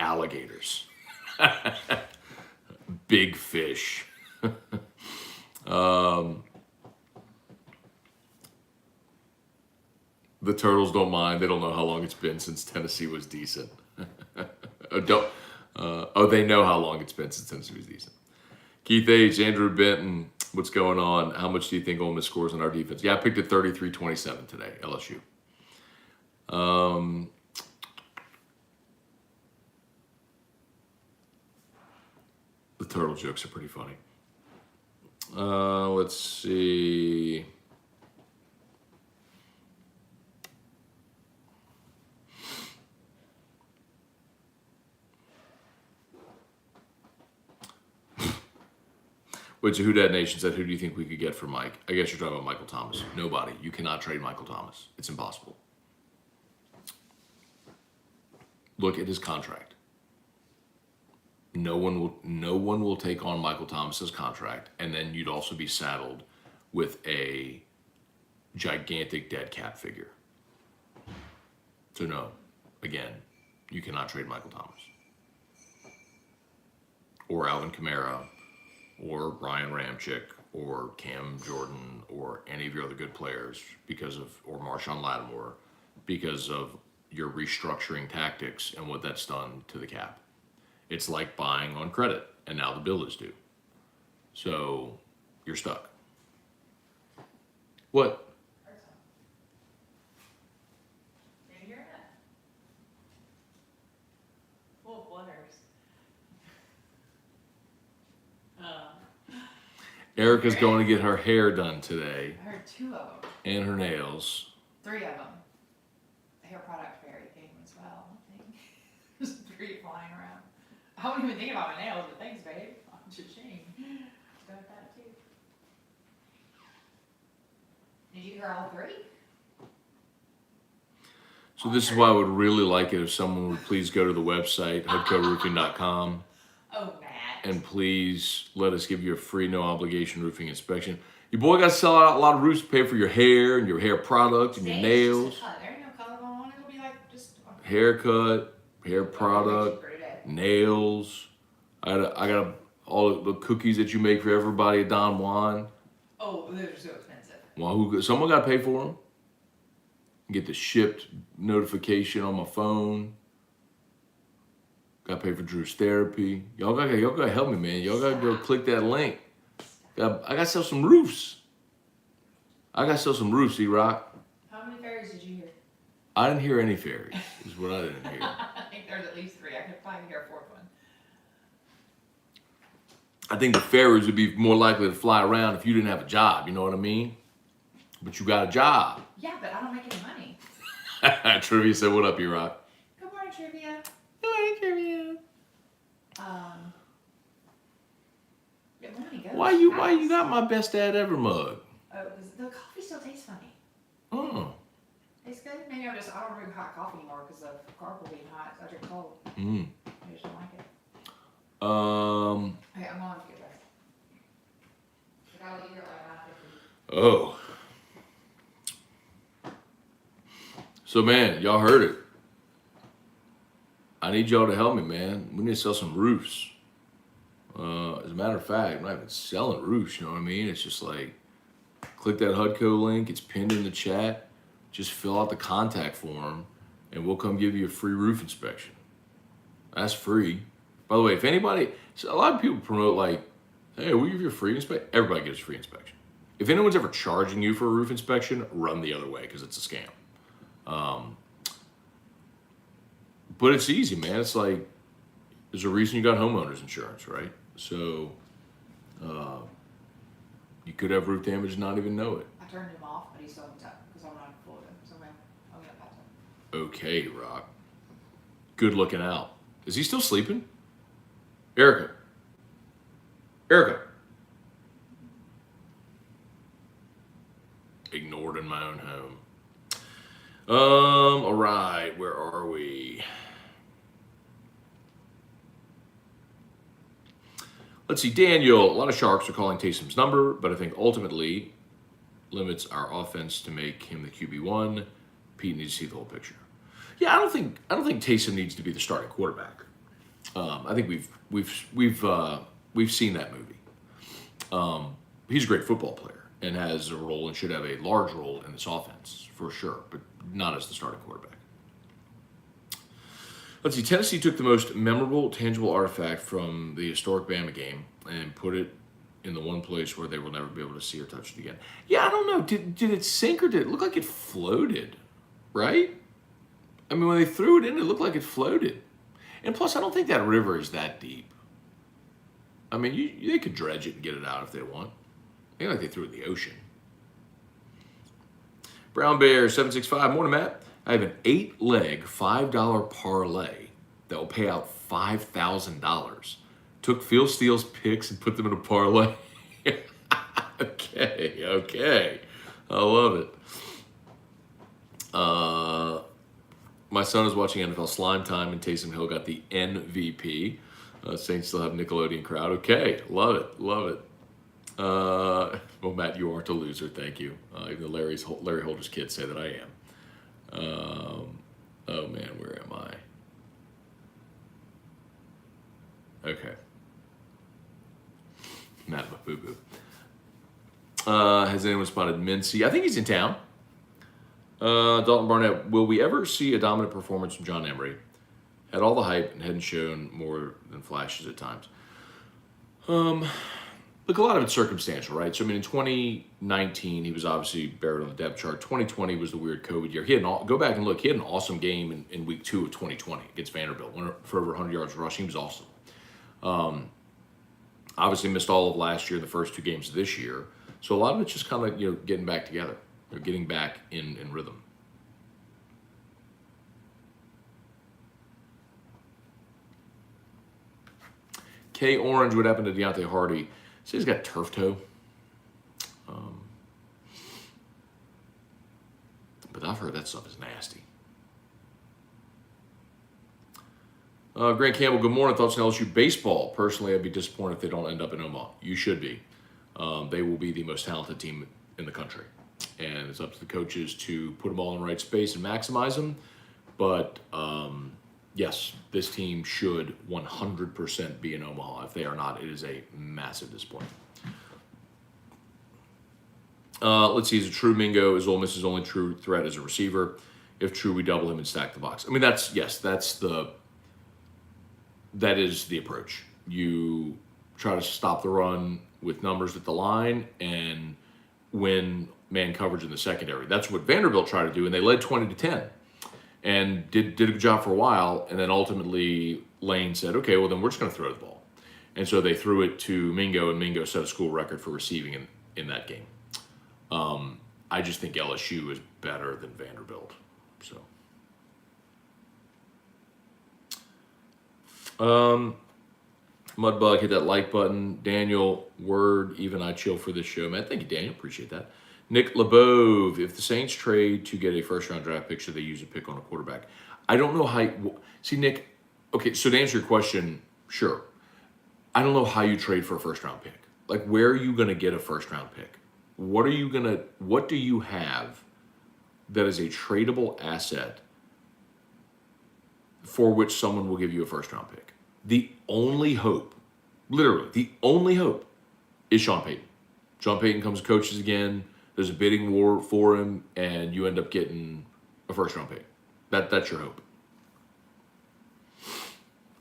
Alligators. Big fish. The turtles don't mind. They don't know how long it's been since Tennessee was decent. They know how long it's been since Tennessee was decent. Keith H., Andrew Benton, what's going on? How much do you think Ole Miss scores on our defense? Yeah, I picked it 33-27 today, LSU. The turtle jokes are pretty funny. Let's see. Which Who Dat Nation said, who do you think we could get for Mike? I guess you're talking about Michael Thomas. Nobody. You cannot trade Michael Thomas. It's impossible. Look at his contract. No one will take on Michael Thomas's contract, and then you'd also be saddled with a gigantic dead cap figure. So no, again, you cannot trade Michael Thomas or Alvin Kamara or Ryan Ramchick or Cam Jordan or any of your other good players or Marshawn Lattimore because of your restructuring tactics and what that's done to the cap. It's like buying on credit, and now the bill is due. So you're stuck. What? Did you hear that? Full of flutters. Erica's going to get her hair done today. I heard 2 of them. And her nails. 3 of them. The hair product fairy came as well, I think. There's 3 flying around. I wouldn't even think about my nails, but thanks, babe. I'm cha-ching. Got that too. Did you hear all 3? So this is why I would really like it if someone would please go to the website, hoodcoatroofing.com. Oh, Matt. And please let us give you a free, no obligation roofing inspection. Your boy got to sell out a lot of roofs to pay for your hair and your hair product and your nails. There ain't no color going on. It'll be like just haircut, hair product, nails. I got all the cookies that you make for everybody at Don Juan. Oh, those are so expensive. Well, someone got to pay for them. Get the shipped notification on my phone. Got to pay for Drew's therapy. Y'all got to help me, man. Y'all got to go click that link. I got to sell some roofs. E-Rock. How many fairies did you hear? I didn't hear any fairies, is what I didn't hear. I think there's at least 3. I could probably hear a 4th one. I think the fairies would be more likely to fly around if you didn't have a job, you know what I mean? But you got a job. Yeah, but I don't make any money. Trivia said, what up, E-Rock? Good morning, Trivia. Good morning, Trivia. Good morning, Ghost. Why you got my best dad ever mug? Oh, because the coffee still tastes funny. Oh. Tastes good? Maybe I don't drink hot coffee anymore because of carpool being hot, so I drink cold. I just don't like it. Hey, I'm going to get dressed. I gotta eat it like that. Oh. So, man, y'all heard it. I need y'all to help me, man. We need to sell some roofs. As a matter of fact, I'm not even selling roofs, you know what I mean? It's just like, click that HUDCO link. It's pinned in the chat. Just fill out the contact form, and we'll come give you a free roof inspection. That's free. By the way, if anybody, so a lot of people promote like, hey, we give you a free inspection. Everybody gets a free inspection. If anyone's ever charging you for a roof inspection, run the other way because it's a scam. But it's easy, man. It's like there's a reason you got homeowners insurance, right? So you could have roof damage and not even know it. I turned him off, but he's still hooked up because I'm not in Florida. So I'm gonna pass him. Okay, Rock. Good looking out. Is he still sleeping? Erica. Ignored in my own home. All right, where are we? Let's see, Daniel. A lot of sharks are calling Taysom's number, but I think ultimately limits our offense to make him the QB1. Pete needs to see the whole picture. Yeah, I don't think Taysom needs to be the starting quarterback. I think we've seen that movie. He's a great football player and has a role and should have a large role in this offense for sure, but not as the starting quarterback. Let's see. Tennessee took the most memorable, tangible artifact from the historic Bama game and put it in the one place where they will never be able to see or touch it again. Yeah, I don't know. Did it sink or did it look like it floated? Right? I mean, when they threw it in, it looked like it floated. And plus, I don't think that river is that deep. I mean, they could dredge it and get it out if they want. Ain't like they threw it in the ocean. Brown Bear 765. Morning, Matt. I have an 8-leg $5 parlay that will pay out $5,000. Took Phil Steele's picks and put them in a parlay. Okay. I love it. My son is watching NFL Slime Time, and Taysom Hill got the MVP. Saints still have Nickelodeon crowd. Okay, love it. Well, Matt, you aren't a loser. Thank you. Even though Larry Holder's kids say that I am. Oh man, where am I? Okay. Matt Boo Boo. Has anyone spotted Mincy? I think he's in town. Dalton Barnett, will we ever see a dominant performance from John Emery? Had all the hype and hadn't shown more than flashes at times. Look, a lot of it's circumstantial, right? So, I mean, in 2019, he was obviously buried on the depth chart. 2020 was the weird COVID year. Go back and look. He had an awesome game in week 2 of 2020 against Vanderbilt. Went for over 100 yards rushing. He was awesome. Obviously missed all of last year, the first 2 games of this year. So a lot of it's just kind of getting back together. They're getting back in rhythm. K Orange, what happened to Deontay Hardy? So he's got turf toe. But I've heard that stuff is nasty. Grant Campbell, good morning. Thoughts on LSU baseball? Personally, I'd be disappointed if they don't end up in Omaha. You should be. They will be the most talented team in the country. And it's up to the coaches to put them all in the right space and maximize them. But yes, this team should 100% be in Omaha. If they are not, it is a massive disappointment. Let's see, is it true Mingo is Ole Miss's only true threat as a receiver? If true, we double him and stack the box. I mean, that is the approach. You try to stop the run with numbers at the line and win man coverage in the secondary. That's what Vanderbilt tried to do, and they led 20-10 and did a good job for a while. And then ultimately Lane said, okay, well, then we're just going to throw the ball. And so they threw it to Mingo, and Mingo set a school record for receiving in that game. I just think LSU is better than Vanderbilt. So, Mudbug, hit that like button. Daniel, word, even I chill for this show, man. Thank you, Daniel. Appreciate that. Nick LeBove, if the Saints trade to get a first-round draft pick, should they use a pick on a quarterback? I don't know how. See, Nick, okay, so to answer your question, sure. I don't know how you trade for a first-round pick. Like, where are you going to get a first-round pick? What do you have that is a tradable asset for which someone will give you a first-round pick? The only hope, literally, the only hope is Sean Payton. Sean Payton comes and coaches again. There's a bidding war for him, and you end up getting a first-round pick. That's your hope.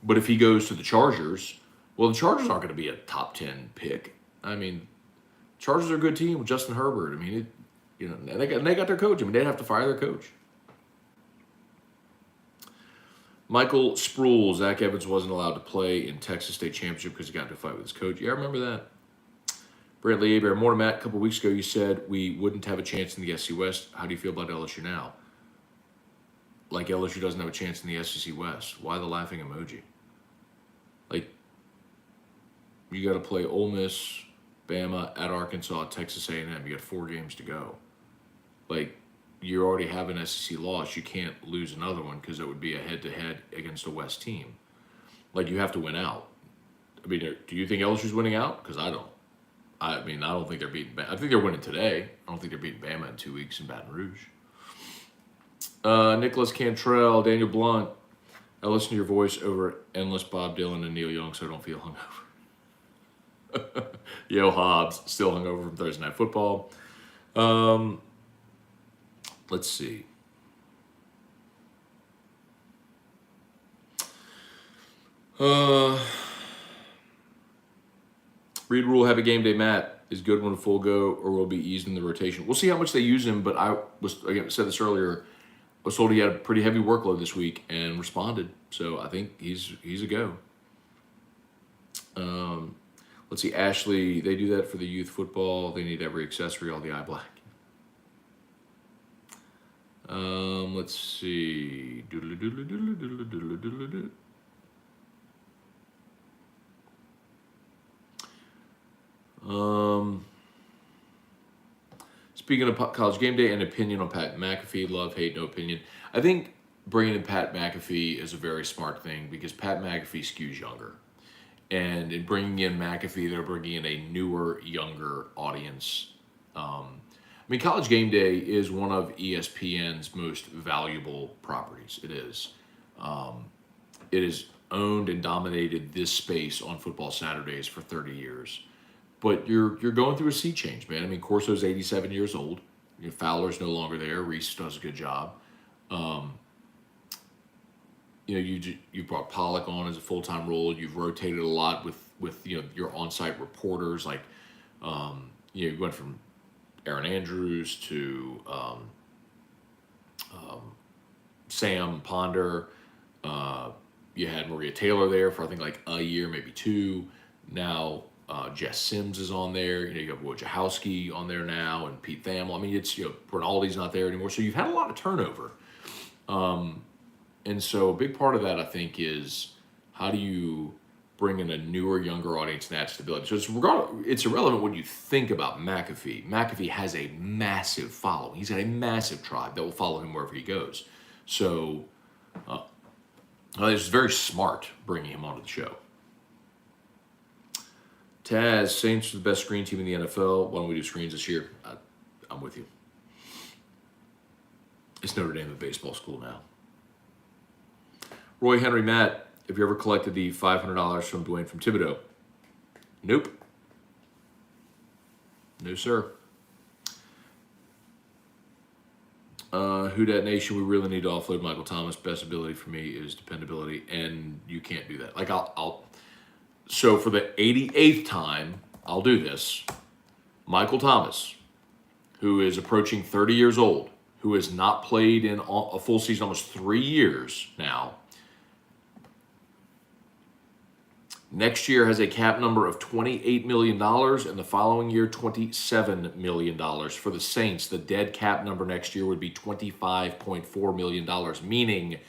But if he goes to the Chargers, well, the Chargers aren't going to be a top 10 pick. I mean, Chargers are a good team with Justin Herbert. I mean, and they got their coach. I mean, they'd have to fire their coach. Michael Sproul, Zach Evans wasn't allowed to play in Texas State Championship because he got into a fight with his coach. Yeah, I remember that. Brantley Aber, more Matt, a couple weeks ago you said we wouldn't have a chance in the SEC West. How do you feel about LSU now? Like LSU doesn't have a chance in the SEC West. Why the laughing emoji? Like, you got to play Ole Miss, Bama, at Arkansas, Texas A&M. You got 4 games to go. Like, you already have an SEC loss. You can't lose another one because it would be a head-to-head against a West team. Like, you have to win out. I mean, do you think LSU's winning out? Because I don't. I mean, I don't think they're beating Bama. I think they're winning today. I don't think they're beating Bama in 2 weeks in Baton Rouge. Nicholas Cantrell, Daniel Blunt. I listen to your voice over endless Bob Dylan and Neil Young so I don't feel hungover. Yo, Hobbs, still hungover from Thursday Night Football. Let's see. Reed Rule, have a game day, Matt. Is Goodwin full go or will be eased in the rotation? We'll see how much they use him, but I said this earlier, I was told he had a pretty heavy workload this week and responded. So I think he's a go. Let's see, Ashley, they do that for the youth football. They need every accessory, all the eye black. Let's see. Speaking of college game day, an opinion on Pat McAfee, love, hate, no opinion. I think bringing in Pat McAfee is a very smart thing because Pat McAfee skews younger. And in bringing in McAfee, they're bringing in a newer, younger audience. I mean, College Game Day is one of ESPN's most valuable properties. It is. It has owned and dominated this space on Football Saturdays for 30 years. But you're going through a sea change, man. I mean, Corso's 87 years old. Fowler's no longer there. Reese does a good job. You brought Pollock on as a full-time role. You've rotated a lot with your on-site reporters. Like, you went from Aaron Andrews to Sam Ponder. You had Maria Taylor there for I think like a year, maybe 2. Now Jess Sims is on there. You have Wojciechowski on there now, and Pete Thamel. I mean, it's Bernaldi's not there anymore. So you've had a lot of turnover. And so a big part of that, I think, is how do you bring in a newer, younger audience and add stability? So it's irrelevant what you think about McAfee. McAfee has a massive following. He's got a massive tribe that will follow him wherever he goes. So it's very smart bringing him onto the show. Taz, Saints are the best screen team in the NFL. Why don't we do screens this year? I'm with you. It's Notre Dame, a baseball school now. Roy Henry, Matt, have you ever collected the $500 from Dwayne from Thibodeau? Nope. No, sir. Who Dat Nation, we really need to offload Michael Thomas. Best ability for me is dependability, and you can't do that. Like, so for the 88th time, I'll do this. Michael Thomas, who is approaching 30 years old, who has not played in a full season, almost 3 years now, next year has a cap number of $28 million, and the following year, $27 million. For the Saints, the dead cap number next year would be $25.4 million, meaning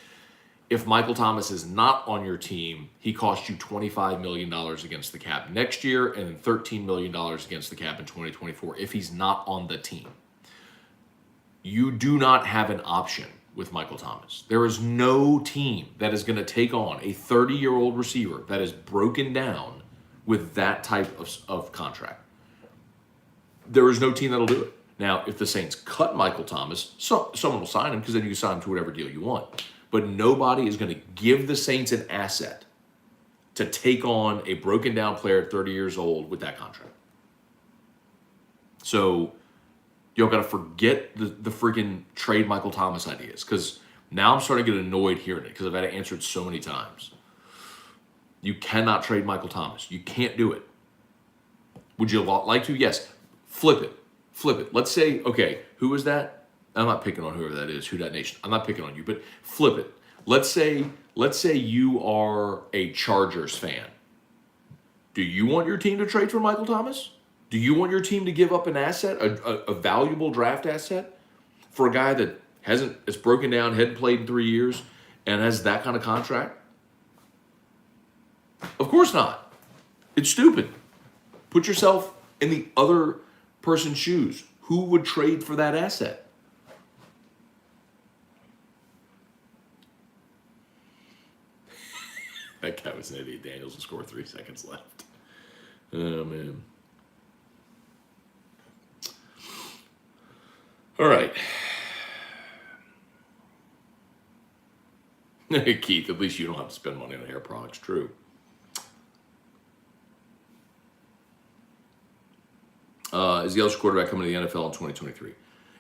if Michael Thomas is not on your team, he costs you $25 million against the cap next year and then $13 million against the cap in 2024 if he's not on the team. You do not have an option with Michael Thomas. There is no team that is going to take on a 30-year-old receiver that is broken down with that type of contract. There is no team that'll do it. Now, if the Saints cut Michael Thomas, someone will sign him because then you can sign him to whatever deal you want. But nobody is going to give the Saints an asset to take on a broken down player at 30 years old with that contract. So y'all got to forget the freaking trade Michael Thomas ideas, because now I'm starting to get annoyed hearing it because I've had to answer it so many times. You cannot trade Michael Thomas. You can't do it. Would you like to? Yes. Flip it. Flip it. Let's say, okay, who is that? I'm not picking on whoever that is, who that nation. I'm not picking on you, but flip it. Let's say you are a Chargers fan. Do you want your team to trade for Michael Thomas? Do you want your team to give up an asset, a valuable draft asset, for a guy that it's broken down, hadn't played in 3 years, and has that kind of contract? Of course not. It's stupid. Put yourself in the other person's shoes. Who would trade for that asset? That guy was an idiot. Daniels will score 3 seconds left. Oh, man. All right. Keith, at least you don't have to spend money on hair products. True. Is the LSU quarterback coming to the NFL in 2023?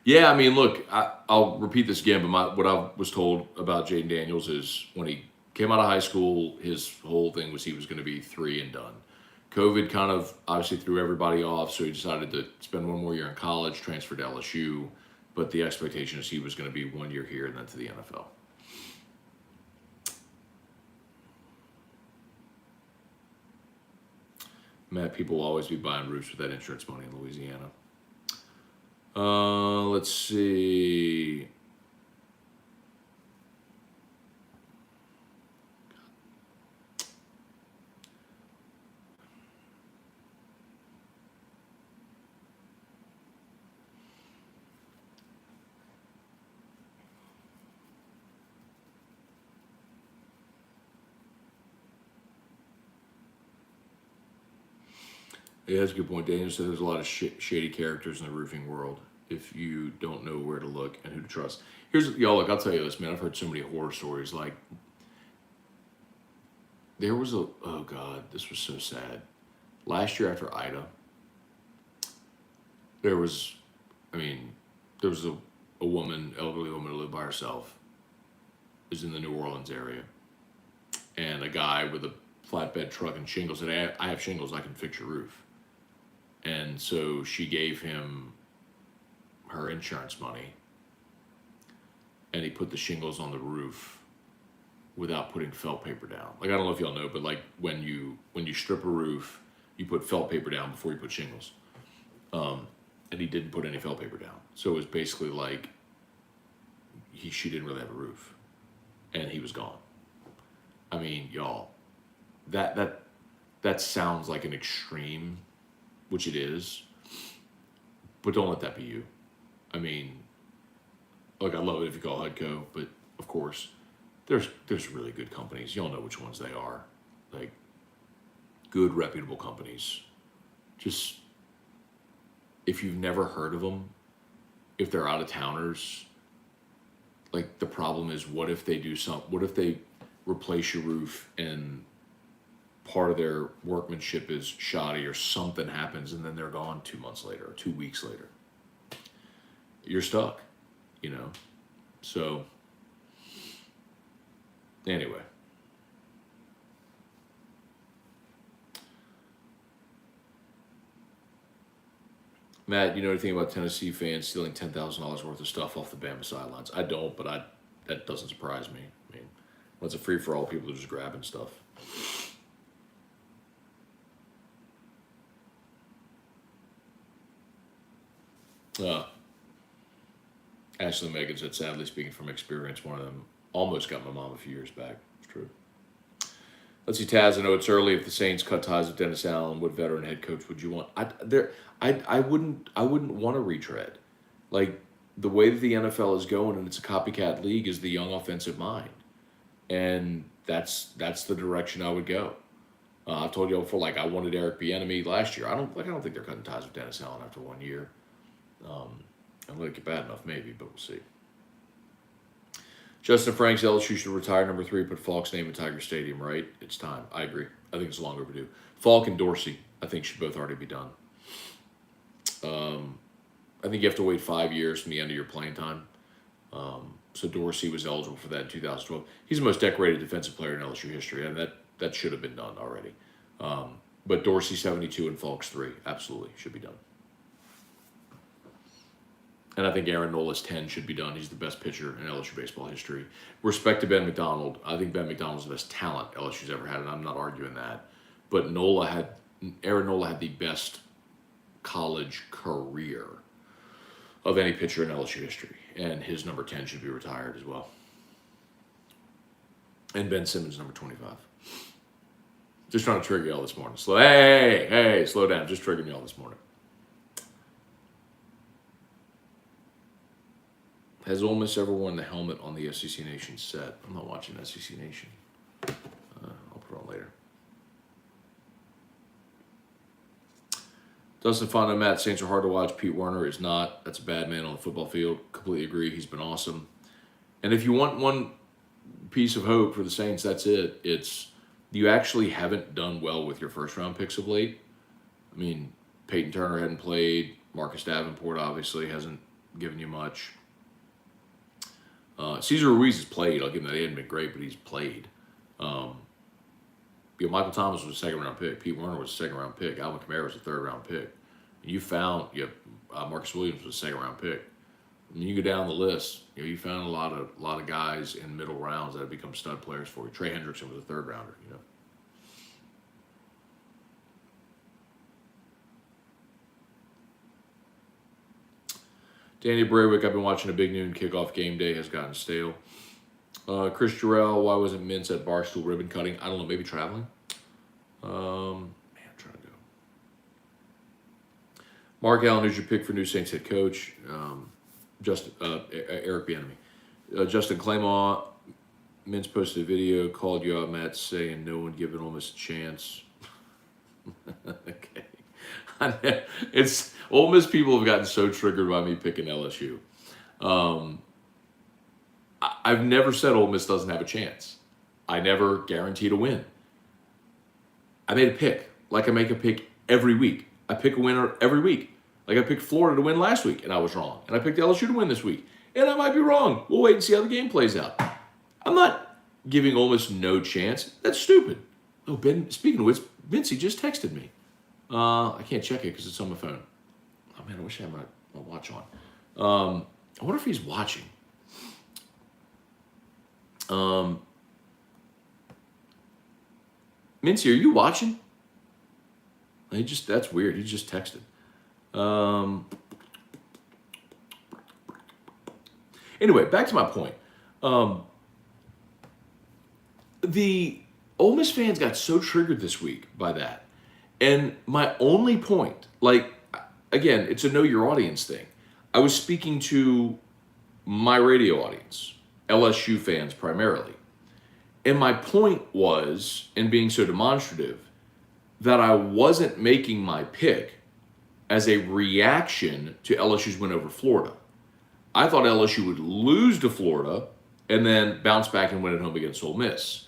Yeah, I mean, look, I'll repeat this again, but what I was told about Jayden Daniels is when he came out of high school, his whole thing was he was going to be 3 and done. COVID kind of obviously threw everybody off, so he decided to spend 1 more year in college, transferred to LSU, but the expectation is he was going to be 1 year here and then to the NFL. Matt, people will always be buying roofs with that insurance money in Louisiana. Let's see. Yeah, that's a good point. Daniel said there's a lot of shady characters in the roofing world if you don't know where to look and who to trust. Y'all, look, I'll tell you this, man. I've heard so many horror stories. Like, there was oh God, this was so sad. Last year after Ida, there was a woman, elderly woman who lived by herself, is in the New Orleans area, and a guy with a flatbed truck and shingles said, I have shingles, I can fix your roof. And so she gave him her insurance money, and he put the shingles on the roof without putting felt paper down. Like, I don't know if y'all know, but like when you strip a roof, you put felt paper down before you put shingles. And he didn't put any felt paper down. So it was basically like she didn't really have a roof, and he was gone. I mean, y'all, that sounds like an extreme, which it is, but don't let that be you. I mean, look, I love it if you call HUDCO, but of course, there's really good companies. Y'all know which ones they are. Like, good, reputable companies. Just, if you've never heard of them, if they're out-of-towners, like, the problem is, what if they replace your roof and part of their workmanship is shoddy or something happens and then they're gone 2 months later or 2 weeks later? You're stuck, you know? So, anyway. Matt, you know anything about Tennessee fans stealing $10,000 worth of stuff off the Bama sidelines? I don't, but that doesn't surprise me. I mean, when it's a free-for-all, people are just grabbing stuff. Ashley and Megan said, sadly speaking from experience, one of them almost got my mom a few years back. It's true. Let's see, Taz, I know it's early. If the Saints cut ties with Dennis Allen, what veteran head coach would you want? I wouldn't want to retread. Like, the way that the NFL is going, and it's a copycat league, is the young offensive mind. And that's the direction I would go. I've told you before, like, I wanted Eric Bieniemy last year. I don't think they're cutting ties with Dennis Allen after 1 year. I'll let it get bad enough, maybe, but we'll see. Justin Franks, LSU should retire number 3, put Falk's name in Tiger Stadium, right? It's time. I agree. I think it's long overdue. Falk and Dorsey, I think, should both already be done. I think you have to wait 5 years from the end of your playing time. So Dorsey was eligible for that in 2012. He's the most decorated defensive player in LSU history, and that should have been done already. But Dorsey 72 and Falk's 3, absolutely should be done. And I think Aaron Nola's 10 should be done. He's the best pitcher in LSU baseball history. Respect to Ben McDonald. I think Ben McDonald's the best talent LSU's ever had, and I'm not arguing that. But Aaron Nola had the best college career of any pitcher in LSU history. And his number 10 should be retired as well. And Ben Simmons, number 25. Just trying to trigger y'all this morning. Hey, slow down. Just triggering y'all this morning. Has Ole Miss ever worn the helmet on the SEC Nation set? I'm not watching SEC Nation. I'll put it on later. Dustin Fonda, Matt, Saints are hard to watch. Pete Werner is not. That's a bad man on the football field. Completely agree. He's been awesome. And if you want one piece of hope for the Saints, that's it. It's you actually haven't done well with your first-round picks of late. I mean, Peyton Turner hadn't played. Marcus Davenport obviously hasn't given you much. Cesar Ruiz has played. I'll give him that. He hasn't been great, but he's played. Michael Thomas was a second-round pick. Pete Werner was a second-round pick. Alvin Kamara was a third-round pick. Marcus Williams was a second-round pick. I mean, you go down the list. You found a lot of guys in middle rounds that have become stud players for you. Trey Hendrickson was a third-rounder. Danny Braywick, I've been watching a big noon kickoff game day, has gotten stale. Chris Jarrell, why wasn't Mintz at Barstool ribbon cutting? I don't know, maybe traveling? I'm trying to go. Mark Allen, who's your pick for new Saints head coach? Eric Bieniemy. Justin Claymont, Mintz posted a video, called you out, Matt, saying no one giving Ole Miss a chance. Okay. It's Ole Miss people have gotten so triggered by me picking LSU. I've never said Ole Miss doesn't have a chance. I never guaranteed a win. I made a pick, like I make a pick every week. I pick a winner every week. Like I picked Florida to win last week, and I was wrong. And I picked LSU to win this week, and I might be wrong. We'll wait and see how the game plays out. I'm not giving Ole Miss no chance. That's stupid. Oh, Ben, speaking of which, Vincey just texted me. I can't check it because it's on my phone. Oh, man, I wish I had my watch on. I wonder if he's watching. Mincy, are you watching? That's weird. He just texted. Anyway, back to my point. The Ole Miss fans got so triggered this week by that. And my only point, again, it's a know your audience thing. I was speaking to my radio audience, LSU fans primarily. And my point was, in being so demonstrative, that I wasn't making my pick as a reaction to LSU's win over Florida. I thought LSU would lose to Florida and then bounce back and win at home against Ole Miss.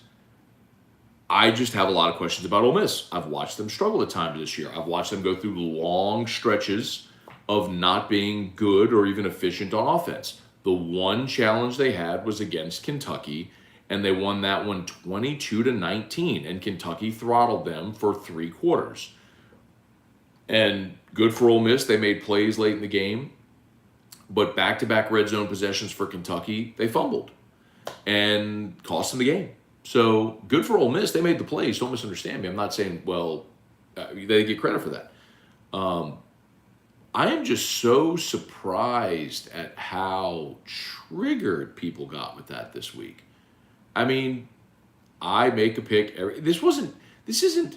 I just have a lot of questions about Ole Miss. I've watched them struggle at times this year. I've watched them go through long stretches of not being good or even efficient on offense. The one challenge they had was against Kentucky, and they won that one 22-19, and Kentucky throttled them for 3 quarters. And good for Ole Miss, they made plays late in the game, but back-to-back red zone possessions for Kentucky, they fumbled and cost them the game. So good for Ole Miss, they made the plays. Don't misunderstand me. I'm not saying, they get credit for that. I am just so surprised at how triggered people got with that this week. I mean, I make a pick. This isn't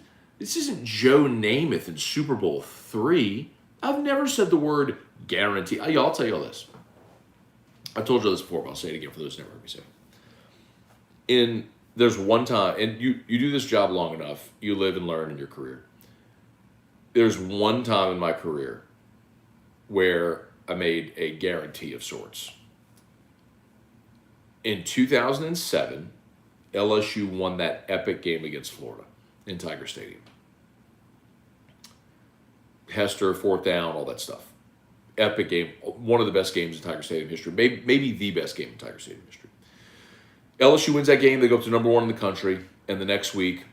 Joe Namath in Super Bowl III. I've never said the word guarantee. I'll tell you all this. I told you this before, but I'll say it again for those who never heard me say it. There's one time, and you do this job long enough, you live and learn in your career. There's one time in my career where I made a guarantee of sorts. In 2007, LSU won that epic game against Florida in Tiger Stadium. Hester, 4th down, all that stuff. Epic game, one of the best games in Tiger Stadium history, maybe the best game in Tiger Stadium history. LSU wins that game, they go up to number 1 in the country, and the next week,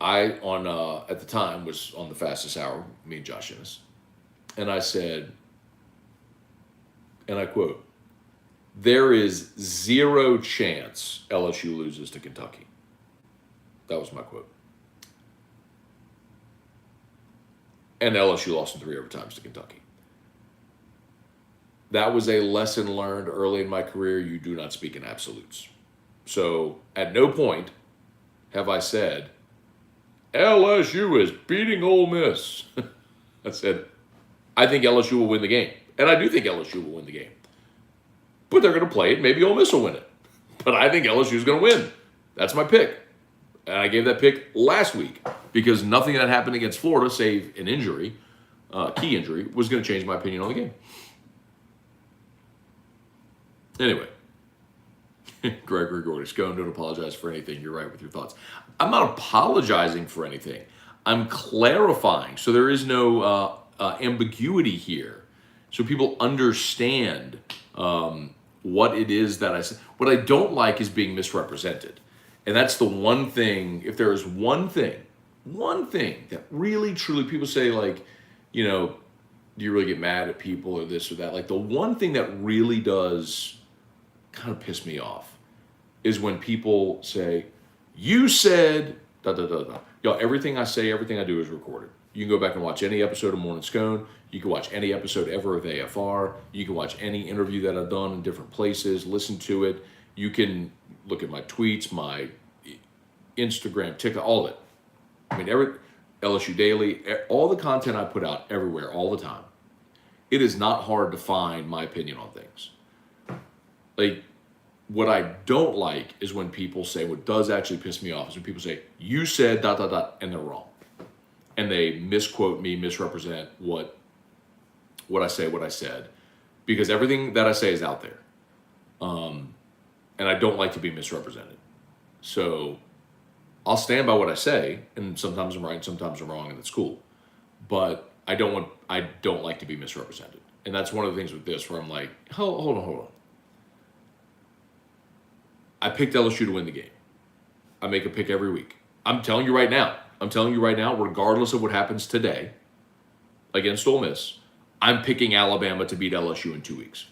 at the time, was on the fastest hour, me and Josh Ennis. And I said, and I quote, "There is zero chance LSU loses to Kentucky." That was my quote. And LSU lost in 3 overtimes to Kentucky. That was a lesson learned early in my career. You do not speak in absolutes. So at no point have I said, LSU is beating Ole Miss. I said, I think LSU will win the game. And I do think LSU will win the game. But they're going to play it. Maybe Ole Miss will win it. But I think LSU is going to win. That's my pick. And I gave that pick last week because nothing that happened against Florida, save an injury, key injury, was going to change my opinion on the game. Anyway, Gregory Gordy, Scone, don't apologize for anything. You're right with your thoughts. I'm not apologizing for anything. I'm clarifying. So there is no ambiguity here. So people understand what it is that I say. What I don't like is being misrepresented. And that's the one thing, if there is one thing that really, truly people say, like, you know, do you really get mad at people or this or that? Like, the one thing that really does kind of piss me off is when people say, you said, da da da da. Y'all, everything I say, everything I do is recorded. You can go back and watch any episode of Morning Scone. You can watch any episode ever of AFR. You can watch any interview that I've done in different places, listen to it. You can look at my tweets, my Instagram, TikTok, all of it. I mean, LSU Daily, all the content I put out everywhere, all the time. It is not hard to find my opinion on things. Like, what I don't like is when people say, what does actually piss me off is when people say, you said dot, dot, dot, and they're wrong. And they misquote me, misrepresent what I say, what I said. Because everything that I say is out there. And I don't like to be misrepresented. So I'll stand by what I say, and sometimes I'm right, and sometimes I'm wrong, and that's cool. But I don't like to be misrepresented. And that's one of the things with this where I'm like, hold on. I picked LSU to win the game. I make a pick every week. I'm telling you right now, regardless of what happens today against Ole Miss, I'm picking Alabama to beat LSU in 2 weeks.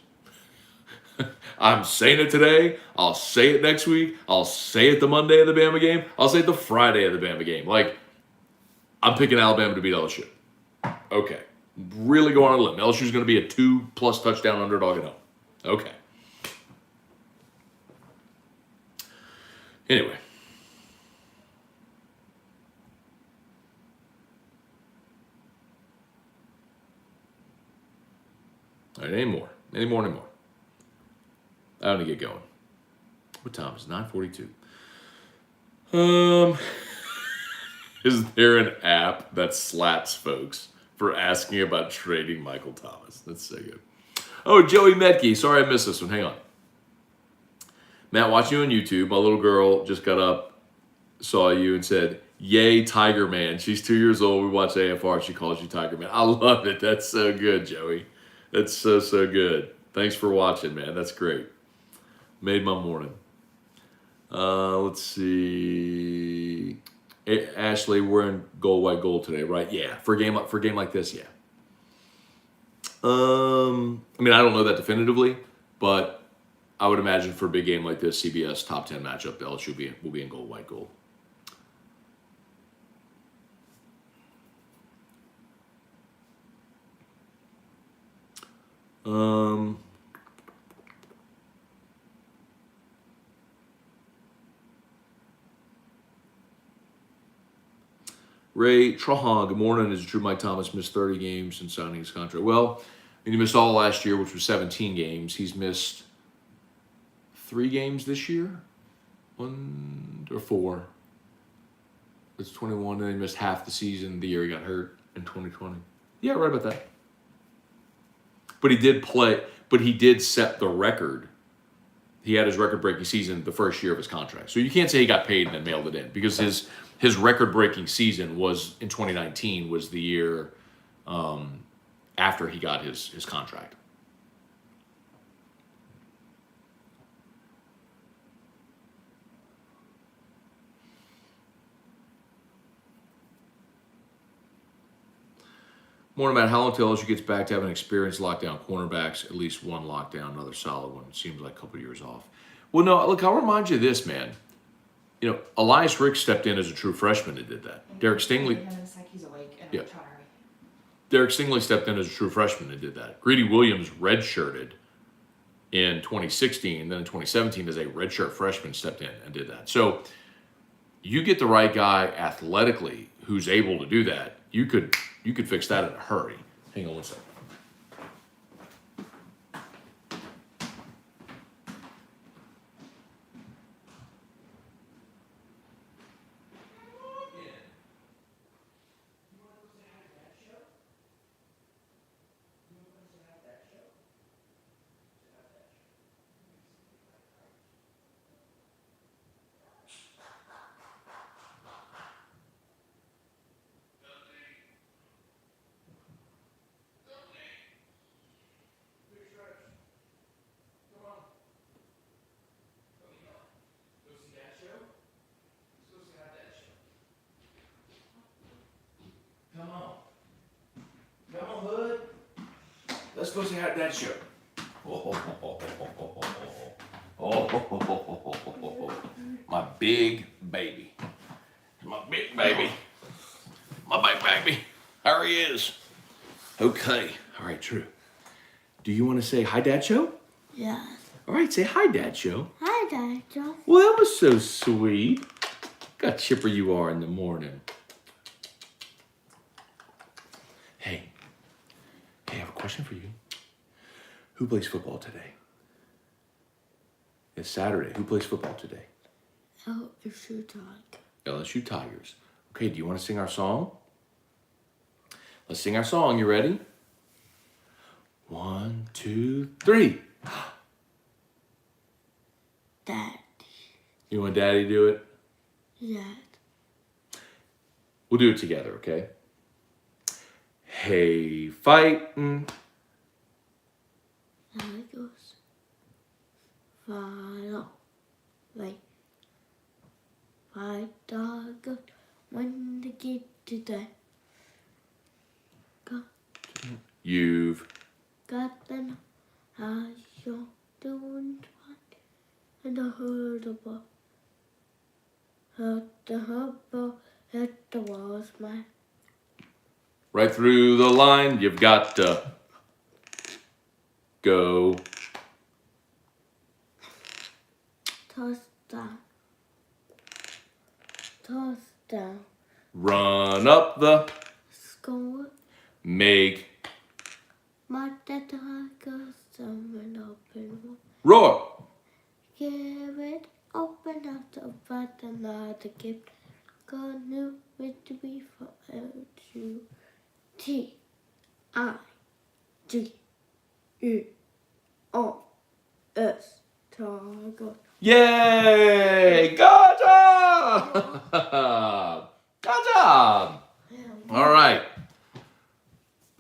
I'm saying it today. I'll say it next week. I'll say it the Monday of the Bama game. I'll say it the Friday of the Bama game. Like, I'm picking Alabama to beat LSU. Okay. Really going on a limb. LSU's going to be a 2+ touchdown underdog at home. Okay. Anyway. All right, any more. I want to get going. What time is it? 9:42. Is there an app that slaps folks for asking about trading Michael Thomas? That's so good. Oh, Joey Metke. Sorry I missed this one. Hang on. Matt, watching you on YouTube. My little girl just got up, saw you, and said, yay, Tiger Man. She's 2 years old. We watch AFR. She calls you Tiger Man. I love it. That's so good, Joey. That's so good. Thanks for watching, man. That's great. Made my morning. Let's see. Ashley, we're in gold, white, gold today, right? Yeah. For a game like this, yeah. I mean, I don't know that definitively, but I would imagine for a big game like this, CBS top 10 matchup, LSU will be in gold, white, gold. Ray Trahan, good morning. Is it true Mike Thomas missed 30 games since signing his contract? Well, I mean, he missed all last year, which was 17 games. He's missed 3 games this year? 1 or 4. It's 21, and he missed half the season the year he got hurt in 2020. Yeah, right about that. But he did play, but he did set the record. He had his record-breaking season the first year of his contract. So you can't say he got paid and then mailed it in, because his record-breaking season was in 2019, was the year after he got his contract. More about how long till LSU gets back to having experienced lockdown cornerbacks, at least one lockdown, another solid one. Seems like a couple years off. Well, no, look, I'll remind you of this, man. You know, Elias Ricks stepped in as a true freshman and did that. Derek Stingley. It's like he's awake and Yeah. I'm tired. Derek Stingley stepped in as a true freshman and did that. Greedy Williams redshirted in 2016, then in 2017 as a redshirt freshman stepped in and did that. So you get the right guy athletically who's able to do that, you could fix that in a hurry. Hang on one second. Come on. Come on, Hood. Let's go see how that show. My big baby. My big baby. My big baby. There he is. Okay. All right, Drew. Do you want to say hi, Dad Show? Yeah. All right, say hi, Dad Show. Hi, Doctor. Well, that was so sweet. Look how chipper you are in the morning. Hey, I have a question for you. Who plays football today? It's Saturday. Who plays football today? LSU Dog. LSU Tigers. Okay, do you want to sing our song? Let's sing our song. You ready? 1, 2, 3. Dad. You want Daddy to do it? Dad. We'll do it together, okay? Hey, fightin'. Tigers. Follow. Like. Fight dog. When they get to the. You've Got them. How you doing? And I heard about. Heard the hubble. Heard the walls, man. right through the line. You've got to go. Toss down. Toss down. Run up the. Score. Make. My dad goes someone open one. Roar. Give it open up the button another gift. Go new with to be for LSU. Tigers. Tigers. Yay! Good job! Good job! All right.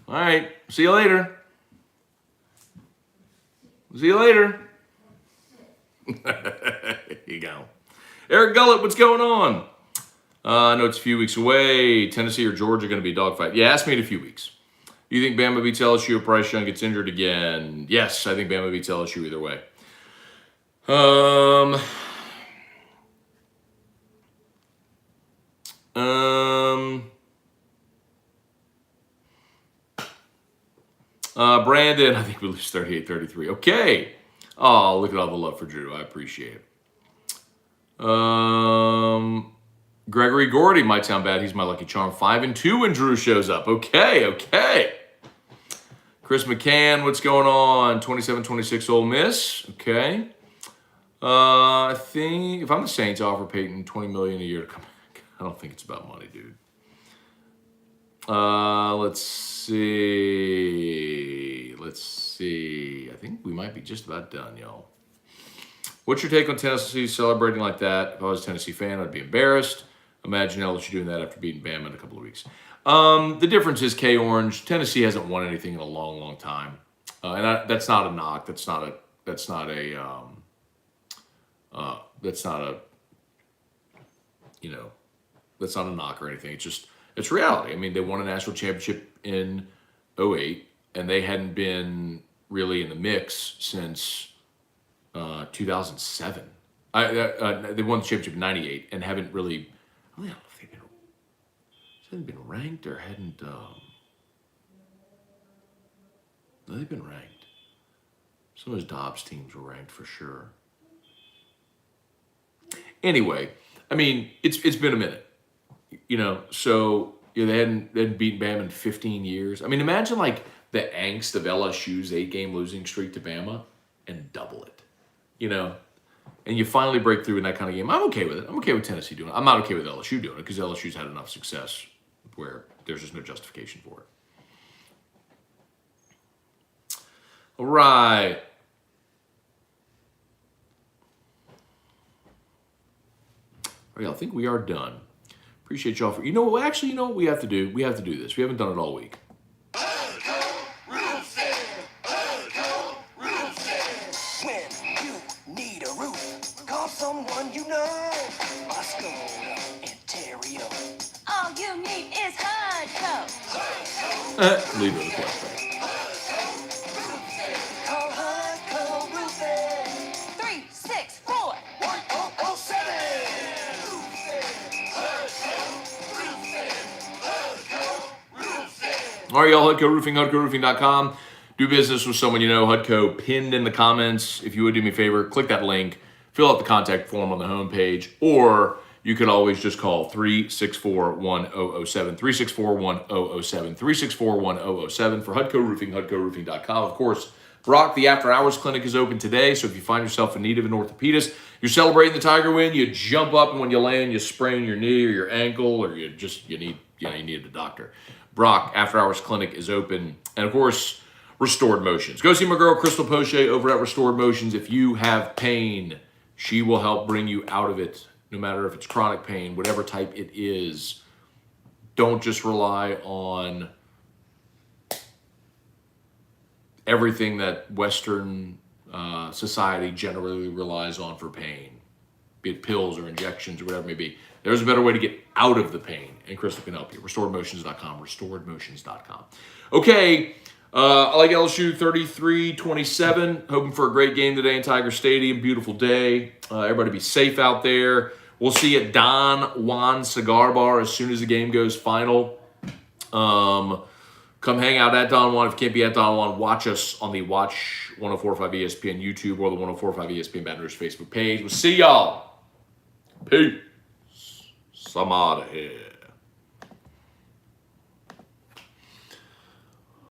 All right. See you later. See you later. There you go. Eric Gullett, what's going on? I know it's a few weeks away. Tennessee or Georgia going to be a dogfight? Yeah, ask me in a few weeks. Do you think Bama beats LSU if Bryce Young gets injured again? Yes, I think Bama beats LSU either way. Brandon, I think we lose 38-33. Okay. Oh, look at all the love for Drew. I appreciate it. Gregory Gordy might sound bad. He's my lucky charm. 5-2 when Drew shows up. Okay. Chris McCann, what's going on? 27-26 Ole Miss. Okay. I think if I'm the Saints, I offer Peyton $20 million a year to come back. I don't think it's about money, dude. Let's see. I think we might be just about done, y'all. What's your take on Tennessee celebrating like that? If I was a Tennessee fan, I'd be embarrassed. Imagine LSU doing that after beating Bama in a couple of weeks. The difference is K-Orange. Tennessee hasn't won anything in a long, long time, that's not a knock. That's not a knock or anything. It's reality. I mean, they won a national championship in '08, and they hadn't been really in the mix since 2007. They won the championship in '98 and haven't really. I don't know if hadn't been ranked or hadn't. No, they've been ranked. Some of those Dobbs teams were ranked for sure. Anyway, I mean, it's been a minute, So they hadn't beaten Bama in 15 years. I mean, imagine like the angst of LSU's 8-game losing streak to Bama and double it, And you finally break through in that kind of game. I'm okay with it. I'm okay with Tennessee doing it. I'm not okay with LSU doing it because LSU's had enough success where there's just no justification for it. All right. All right, I think we are done. Appreciate y'all for, actually, what we have to do? We have to do this. We haven't done it all week. Someone you know, Scone and Terrio. All you need is Hudco. Leave it in the question. Call Hudco Roofing. 364-1007. All right, y'all, Hudco Roofing, HudcoRoofing.com. Do business with someone you know. Hudco pinned in the comments. If you would do me a favor, click that link. Fill out the contact form on the homepage, or you could always just call 364-1007, 364-1007, 364-1007 for Hudco Roofing, HudcoRoofing.com. Of course, Brock, the After Hours Clinic is open today, so if you find yourself in need of an orthopedist, you're celebrating the Tiger win, you jump up, and when you land, you sprain your knee or your ankle, or you need a doctor. Brock, After Hours Clinic is open, and of course, Restored Motions. Go see my girl, Crystal Poche, over at Restored Motions. If you have pain, she will help bring you out of it, no matter if it's chronic pain, whatever type it is. Don't just rely on everything that Western society generally relies on for pain, be it pills or injections or whatever it may be. There's a better way to get out of the pain, and Crystal can help you. RestoredMotions.com, RestoredMotions.com. Okay. I like LSU 33-27. Hoping for a great game today in Tiger Stadium. Beautiful day. Everybody be safe out there. We'll see you at Don Juan Cigar Bar as soon as the game goes final. Come hang out at Don Juan. If you can't be at Don Juan, watch us on the Watch 104.5 ESPN YouTube or the 104.5 ESPN Baton Rouge Facebook page. We'll see y'all. Peace. Some out of here.